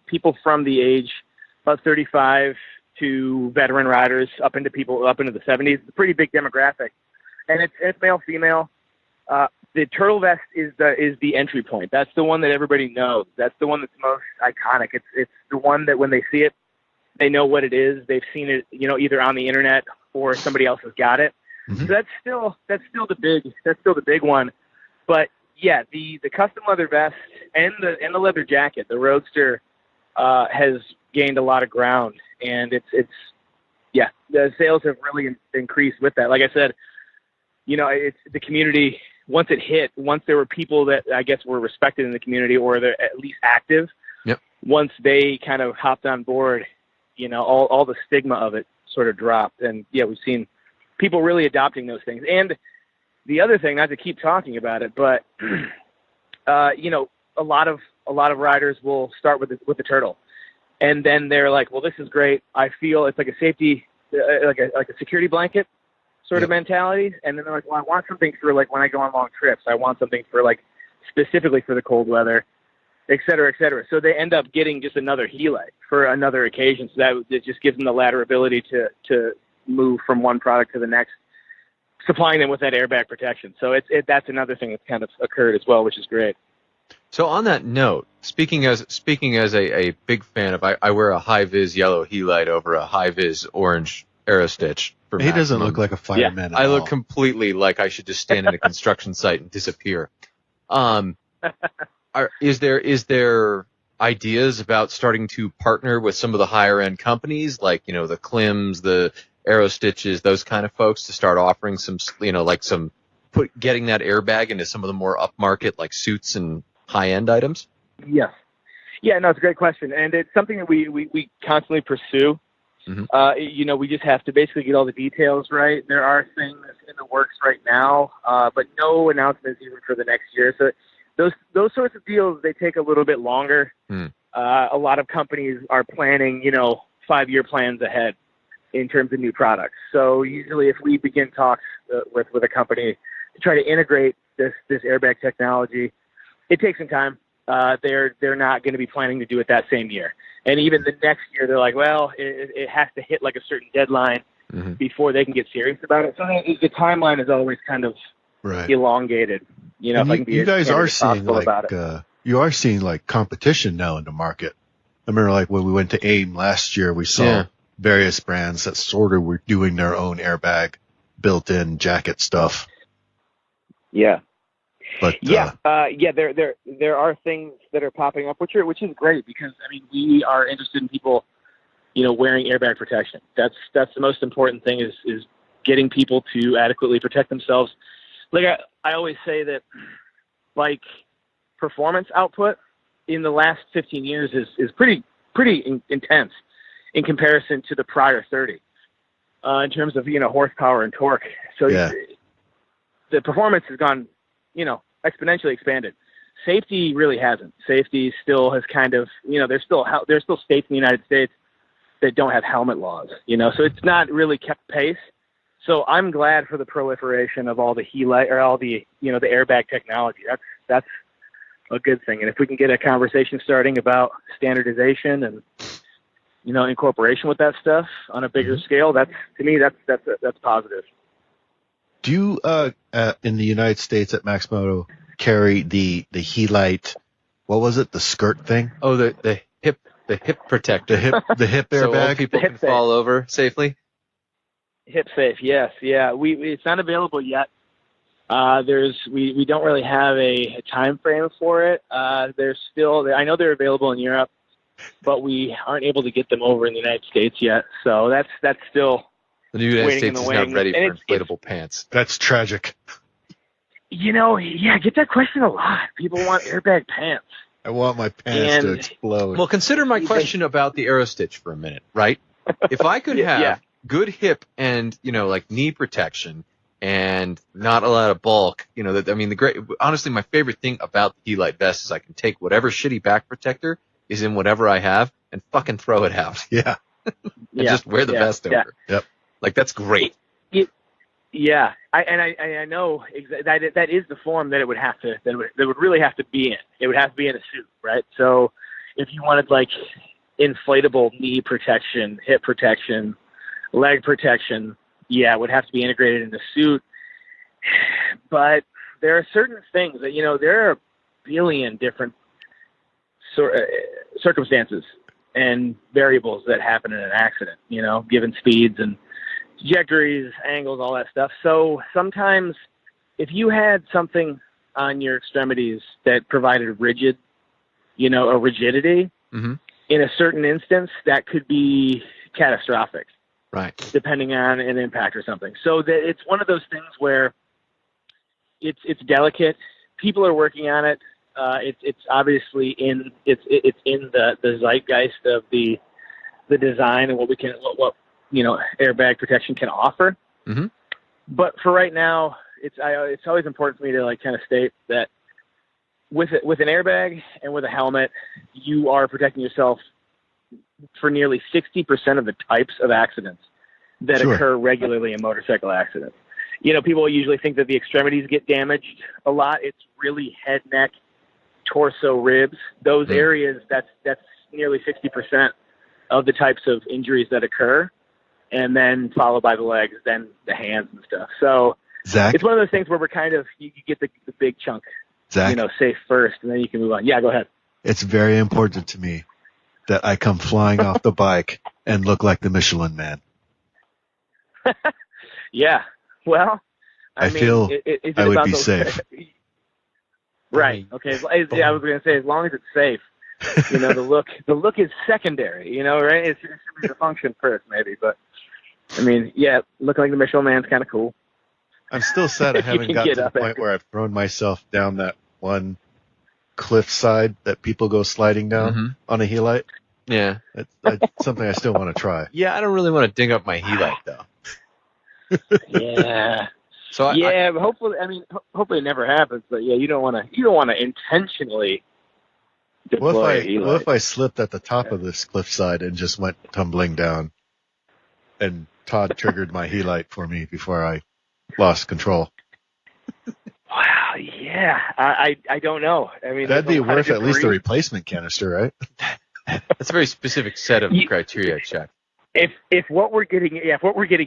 people from the age of 35 to veteran riders up into people up into the 70s. It's a pretty big demographic, and it's male, female. The turtle vest is the entry point. That's the one that everybody knows. That's the one that's most iconic. It's the one that when they see it, they know what it is. They've seen it, either on the internet or somebody else has got it. Mm-hmm. So that's still the big one. But yeah, the custom leather vest and the leather jacket, the Roadster, has gained a lot of ground, and the sales have really increased with that. Like I said, it's the community once it hit, once there were people that I guess were respected in the community or they're at least active, once they kind of hopped on board, all the stigma of it sort of dropped. And we've seen people really adopting those things. And the other thing, not to keep talking about it, but a lot of riders will start with the turtle, and then they're like, well, this is great. I feel it's like a safety, like a security blanket sort of mentality. And then they're like, well, I want something for like when I go on long trips. I want something for like specifically for the cold weather, et cetera, et cetera. So they end up getting just another Helite for another occasion. So that it just gives them the ladder ability to move from one product to the next, supplying them with that airbag protection. So that's another thing that's kind of occurred as well, which is great. So on that note, speaking as a big fan of, I wear a high-vis yellow Helite over a high-vis orange Aerostitch. He doesn't look like a fireman at all. I look completely like I should just stand in a construction site and disappear. Is there ideas about starting to partner with some of the higher-end companies, like, the Klims, the Aerostitches, those kind of folks, to start offering some, getting that airbag into some of the more upmarket, like suits and high-end items? Yes. Yeah, no, it's a great question. And it's something that we constantly pursue. Mm-hmm. We just have to basically get all the details right. There are things in the works right now, but no announcements even for the next year. So those sorts of deals, they take a little bit longer. A lot of companies are planning, 5-year plans ahead in terms of new products. So usually if we begin talks with a company to try to integrate this airbag technology, it takes some time. They're not going to be planning to do it that same year. And even the next year, they're like, well, it has to hit like a certain deadline before they can get serious about it. So the timeline is always kind of elongated. You guys are seeing you are seeing like competition now in the market. I remember like when we went to AIM last year, we saw various brands that sort of were doing their own airbag built-in jacket stuff. Yeah. But there are things that are popping up, which is great because we are interested in people, wearing airbag protection. That's the most important thing is getting people to adequately protect themselves. Like I always say that bike performance output in the last 15 years is pretty intense in comparison to the prior 30 in terms of horsepower and torque. So the performance has gone exponentially expanded. Safety really hasn't. Safety still has kind of, there's still states in the United States that don't have helmet laws, so it's not really kept pace. So I'm glad for the proliferation of all the Helite or all the, the airbag technology. That's a good thing. And if we can get a conversation starting about standardization and, incorporation with that stuff on a bigger scale, that's positive. Do you, in the United States at Max Moto, carry the Helite, what was it, the skirt thing? Oh, the hip protector. The hip airbag? So old people can fall over safely? Hip safe, yes. Yeah, it's not available yet. We don't really have a time frame for it. There's still, I know they're available in Europe, but we aren't able to get them over in the United States yet. So that's still... The United States is not ready for inflatable pants. That's tragic. I get that question a lot. People want airbag pants. I want my pants to explode. Well, consider my question about the Aerostitch for a minute, right? If I could have good hip and, like knee protection and not a lot of bulk, honestly, my favorite thing about the Helite vest is I can take whatever shitty back protector is in whatever I have and fucking throw it out. Yeah. Just wear the vest over. Yep. Like, that's great. I know that is the form that it would have to, that would really have to be in. It would have to be in a suit, right? So if you wanted like inflatable knee protection, hip protection, leg protection, it would have to be integrated in the suit. But there are certain things that, there are a billion different circumstances and variables that happen in an accident, given speeds and trajectories, angles, all that stuff. So sometimes if you had something on your extremities that provided rigidity, in a certain instance, that could be catastrophic. Right. Depending on an impact or something. So that it's one of those things where it's delicate. People are working on it. It's obviously in the zeitgeist of the design and what airbag protection can offer. Mm-hmm. But for right now, it's always important for me to like kind of state that with an airbag and with a helmet, you are protecting yourself for nearly 60% of the types of accidents that occur regularly in motorcycle accidents. People usually think that the extremities get damaged a lot. It's really head, neck, torso, ribs. Those areas, that's nearly 60% of the types of injuries that occur, and then followed by the legs, then the hands and stuff. So Zach, it's one of those things where we're kind of, you get the big chunk, Zach, safe first, and then you can move on. Yeah, go ahead. It's very important to me that I come flying off the bike and look like the Michelin Man. Yeah. Well, I mean, feel I would be safe. Right. Okay. I was going to say, as long as it's safe, the look is secondary, right? It should be the function first, maybe. But, I mean, yeah, looking like the Michelin Man's kind of cool. I'm still sad I haven't gotten to the point where I've thrown myself down that one cliff side that people go sliding down on a Helite. Yeah. That's something I still want to try. Yeah, I don't really want to ding up my Helite, though. Yeah. So but hopefully it never happens. But yeah, you don't want to intentionally deploy a Helite. What if I slipped at the top of this cliffside and just went tumbling down, and Todd triggered my Helite for me before I lost control? Wow. Yeah. I don't know. I mean, that'd be worth at least a replacement canister, right? That's a very specific set of criteria, Chuck. If what we're getting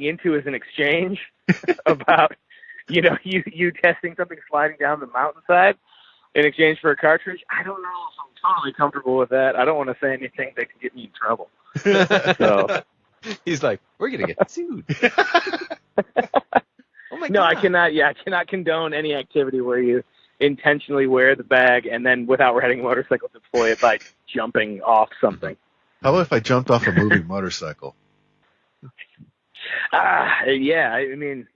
into is an exchange about you testing something sliding down the mountainside in exchange for a cartridge, I don't know if I'm totally comfortable with that. I don't want to say anything that can get me in trouble. So he's like, we're gonna get sued. Oh my God. No, I cannot. Yeah, I cannot condone any activity where you intentionally wear the bag and then, without riding a motorcycle, deploy it by jumping off something. How if I jumped off a moving motorcycle? Yeah, I mean,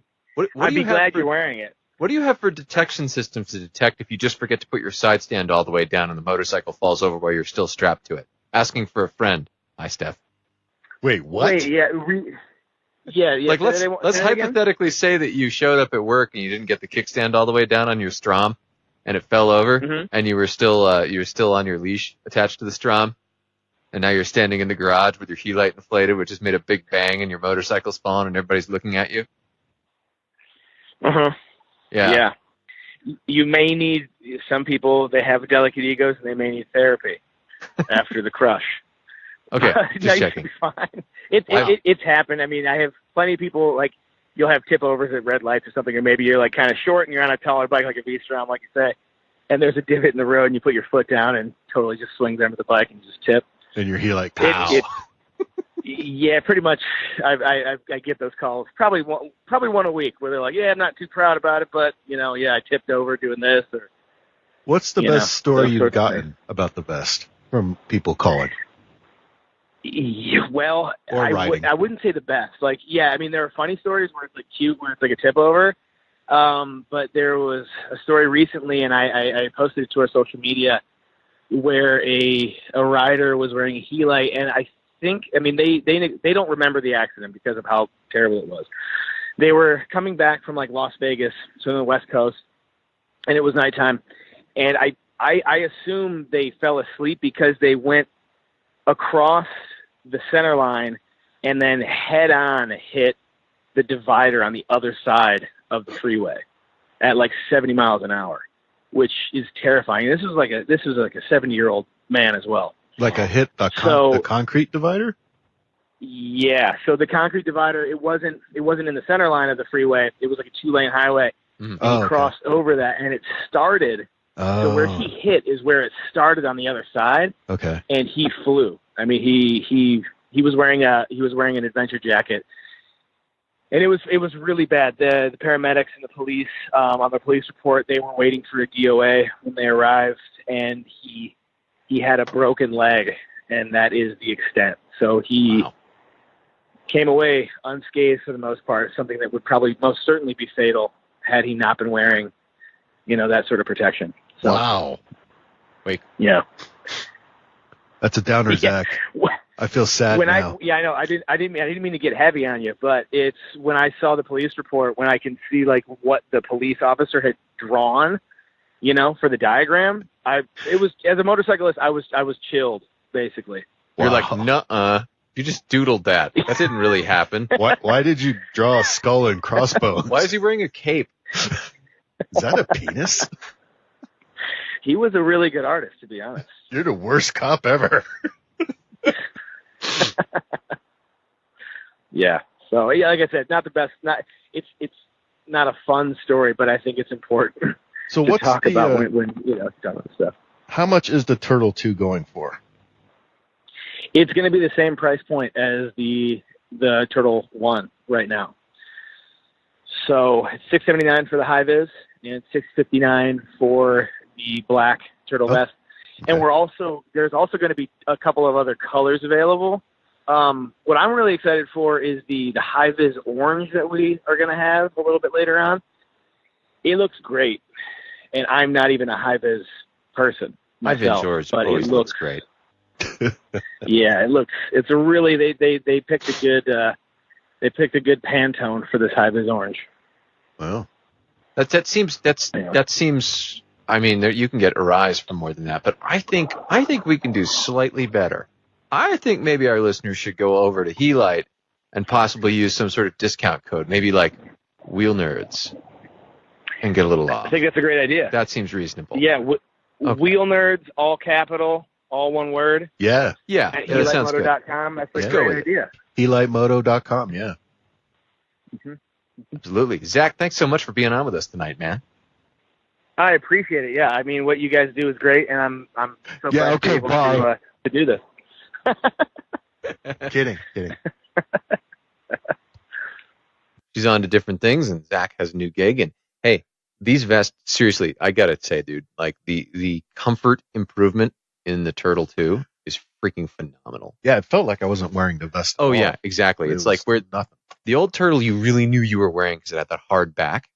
I'd be glad you're wearing it. What do you have for detection systems to detect if you just forget to put your side stand all the way down and the motorcycle falls over while you're still strapped to it? Asking for a friend. Hi, Steph. Wait, what? Wait, yeah. Yeah. Like, let's hypothetically say that you showed up at work and you didn't get the kickstand all the way down on your Strom, and it fell over, and you were still on your leash attached to the Strom, and now you're standing in the garage with your Helite inflated, which has made a big bang, and your motorcycle's falling, and everybody's looking at you. Yeah. You may need, some people, they have delicate egos, and they may need therapy after the crush. Okay, just checking. Fine. It's happened. I mean, I have plenty of people, like, you'll have tip overs at red lights or something, or maybe you're like kind of short and you're on a taller bike like a V-Strom, like you say, and there's a divot in the road and you put your foot down and totally just swings under the bike and just tip. And you're Helite, pow. Yeah, pretty much. I get those calls probably one a week where they're like, yeah, I'm not too proud about it, but I tipped over doing this. Or what's the best story you've gotten about the vest from people calling? Well, I wouldn't say the best. Like, yeah, I mean, there are funny stories where it's like cute, where it's like a tip over. But there was a story recently, and I posted it to our social media, where a rider was wearing a Helite, and I mean, they don't remember the accident because of how terrible it was. They were coming back from like Las Vegas, so on the West Coast, and it was nighttime, and I assume they fell asleep because they went across the center line and then head on hit the divider on the other side of the freeway at like 70 miles an hour, which is terrifying. This was like a 70-year-old man as well. Like the concrete divider? Yeah. So the concrete divider, it wasn't in the center line of the freeway. It was like a 2-lane highway. And he crossed over that, and it started. So where he hit is where it started on the other side. Okay. And he flew. I mean, he was wearing an adventure jacket, and it was really bad. The paramedics and the police, on the police report, they were waiting for a DOA when they arrived, and he had a broken leg, and that is the extent. So he came away unscathed for the most part, something that would probably most certainly be fatal had he not been wearing that sort of protection. So, wow. Wait. Yeah. That's a downer, Zach. I feel sad now. I know. I didn't mean to get heavy on you, but it's when I saw the police report, when I can see like what the police officer had drawn, for the diagram. It was, as a motorcyclist, I was chilled basically. You're like, nuh-uh. You just doodled that. That didn't really happen. Why did you draw a skull and crossbones? Why is he wearing a cape? Is that a penis? He was a really good artist, to be honest. You're the worst cop ever. Yeah. So yeah, like I said, not the best. It's not a fun story, but I think it's important. So to talk about when done with stuff. How much is the Turtle 2 going for? It's going to be the same price point as the Turtle 1 right now. So it's $679 for the high vis and $659 for the black turtle vest. Okay. And there's also going to be a couple of other colors available. What I'm really excited for is the high vis orange that we are going to have a little bit later on. It looks great, and I'm not even a high vis person myself, high vis but it looks great. Yeah, it's a really they picked a good Pantone for this high vis orange. Well, that seems. I mean, you can get a rise for more than that, but I think we can do slightly better. I think maybe our listeners should go over to Helite and possibly use some sort of discount code, maybe like Wheelnerds, and get a little off. I think that's a great idea. That seems reasonable. Yeah, okay. Wheelnerds, all capital, all one word. Yeah. Yeah, that sounds good. HeliteMoto.com. That's a great idea. HeliteMoto.com, yeah. Mm-hmm. Absolutely. Zach, thanks so much for being on with us tonight, man. I appreciate it. Yeah, I mean, what you guys do is great, and I'm so glad to be able to do this. Kidding. She's on to different things, and Zach has a new gig. And hey, these vests, seriously, I gotta say, dude, like the comfort improvement in the Turtle 2 is freaking phenomenal. Yeah, it felt like I wasn't wearing the vest. Oh yeah, exactly. It's like nothing. The old Turtle you really knew you were wearing because it had that hard back.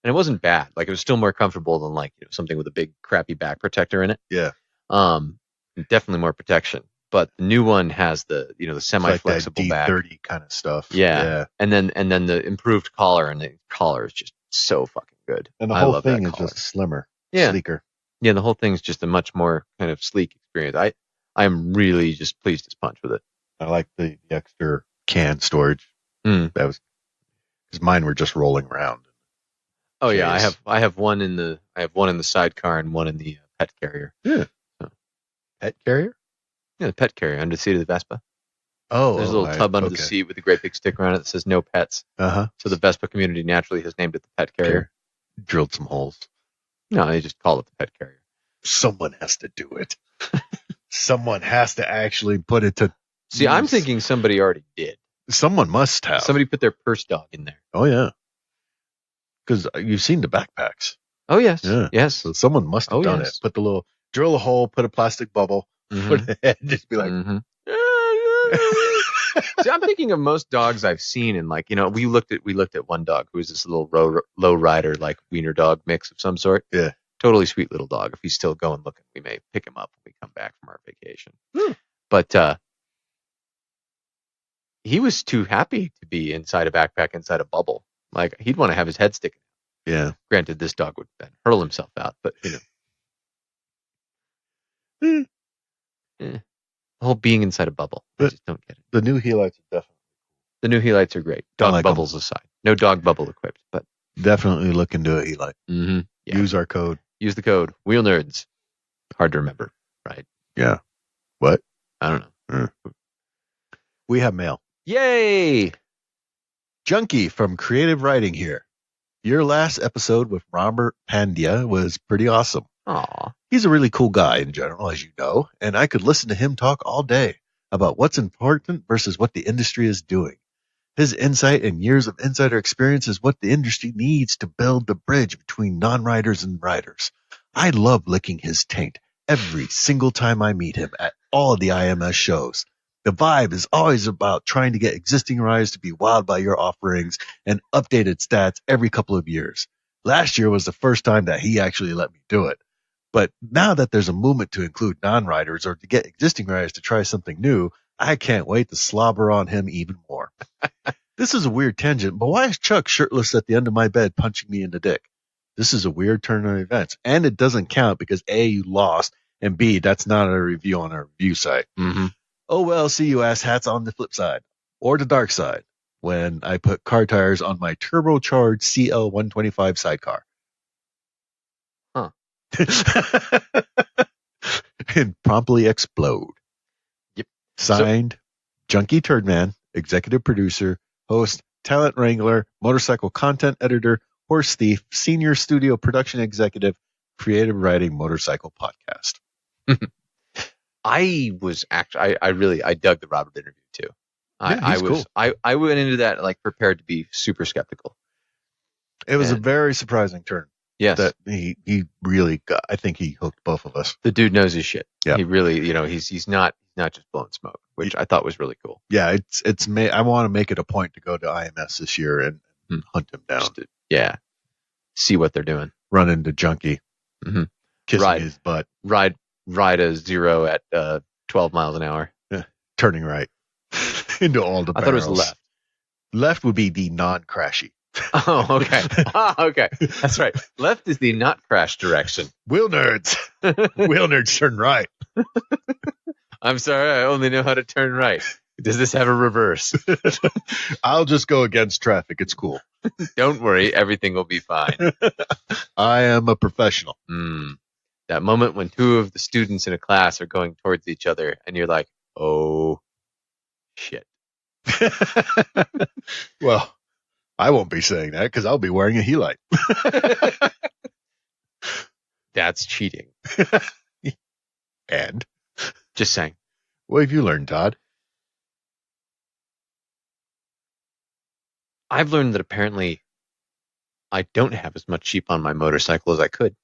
And it wasn't bad. Like, it was still more comfortable than like something with a big crappy back protector in it. Yeah. Definitely more protection. But the new one has the the semi-flexible back. D30 kind of stuff. Yeah. And then the improved collar, and the collar is just so fucking good. And the whole thing is just slimmer, sleeker. Yeah, the whole thing is just a much more kind of sleek experience. I'm really just pleased as punch with it. I like the extra can storage. That was because mine were just rolling around. Oh yeah, I have one in the sidecar and one in the pet carrier. Yeah. So. Pet carrier? Yeah, the pet carrier under the seat of the Vespa. Oh, there's a little tub under the seat with a great big sticker on it that says "No Pets." Uh-huh. So the Vespa community naturally has named it the pet carrier. Drilled some holes. No, they just call it the pet carrier. Someone has to do it. Someone has to actually put it to. See, I'm thinking somebody already did. Someone must have. Somebody put their purse dog in there. Oh yeah. Because you've seen the backpacks. Oh, yes. Yeah. Yes. So someone must have done it. Put the little, drill a hole, put a plastic bubble, put a head, just be like. See, I'm thinking of most dogs I've seen, and like, we looked at one dog who was this little low rider, like wiener dog mix of some sort. Yeah. Totally sweet little dog. If he's still going looking, we may pick him up when we come back from our vacation. But he was too happy to be inside a backpack, inside a bubble. Like, he'd want to have his head sticking out. Yeah. Granted, this dog would then hurl himself out, but the whole being inside a bubble. I just don't get it. The new Helites are definitely. The new Helites are great. Dog bubbles aside. No dog bubble equipped, but definitely look into a Helite. Mm-hmm. Yeah. Use our code. Use the code Wheelnerds. Hard to remember, right? Yeah. What? I don't know. We have mail. Yay! Junkie from Creative Writing here. Your last episode with Robert Pandya was pretty awesome. Aw. He's a really cool guy in general, as you know, and I could listen to him talk all day about what's important versus what the industry is doing. His insight and years of insider experience is what the industry needs to build the bridge between non-riders and riders. I love licking his taint every single time I meet him at all the IMS shows. The vibe is always about trying to get existing riders to be wowed by your offerings and updated stats every couple of years. Last year was the first time that he actually let me do it. But now that there's a movement to include non-riders or to get existing riders to try something new, I can't wait to slobber on him even more. This is a weird tangent, but why is Chuck shirtless at the end of my bed punching me in the dick? This is a weird turn of events, and it doesn't count because A, you lost, and B, that's not a review on our review site. Mm-hmm. Oh, well, see you asshats on the flip side, or the dark side, when I put car tires on my turbocharged CL125 sidecar. Huh. And promptly explode. Yep. Signed, Junkie Turdman, executive producer, host, talent wrangler, motorcycle content editor, horse thief, senior studio production executive, creative writing motorcycle podcast. I dug the Robert interview too. Cool. I went into that like prepared to be super skeptical. It was a very surprising turn. Yes. That he really got, I think he hooked both of us. The dude knows his shit. Yeah. He really, he's not just blowing smoke, which I thought was really cool. Yeah, I want to make it a point to go to IMS this year and hunt him down. See what they're doing. Run into Junkie. Mm-hmm. Kissing his butt. Ride a 0 at 12 miles an hour. Yeah. Turning right. Into all the barrels. I thought it was left. Left would be the non-crashy. Oh, okay. Okay. That's right. Left is the not crash direction. Wheelnerds. Wheelnerds turn right. I'm sorry, I only know how to turn right. Does this have a reverse? I'll just go against traffic. It's cool. Don't worry, everything will be fine. I am a professional. That moment when two of the students in a class are going towards each other and you're like, oh, shit. Well, I won't be saying that because I'll be wearing a Helite. That's cheating. And? Just saying. What have you learned, Todd? I've learned that apparently I don't have as much sheep on my motorcycle as I could.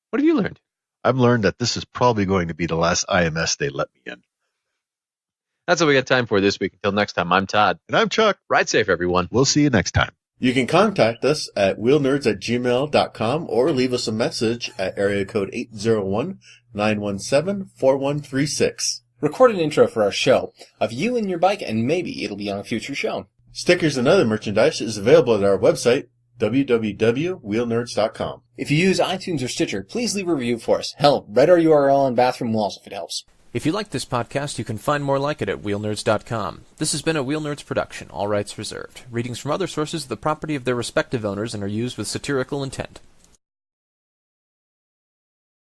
What have you learned? I've learned that this is probably going to be the last IMS they let me in. That's all we got time for this week. Until next time, I'm Todd. And I'm Chuck. Ride safe, everyone. We'll see you next time. You can contact us at wheelnerds@gmail.com or leave us a message at area code 801-917-4136. Record an intro for our show of you and your bike, and maybe it'll be on a future show. Stickers and other merchandise is available at our website, www.wheelnerds.com. If you use iTunes or Stitcher, please leave a review for us. Hell, write our URL on bathroom walls if it helps. If you like this podcast, you can find more like it at Wheelnerds.com. This has been a Wheelnerds production, all rights reserved. Readings from other sources are the property of their respective owners and are used with satirical intent.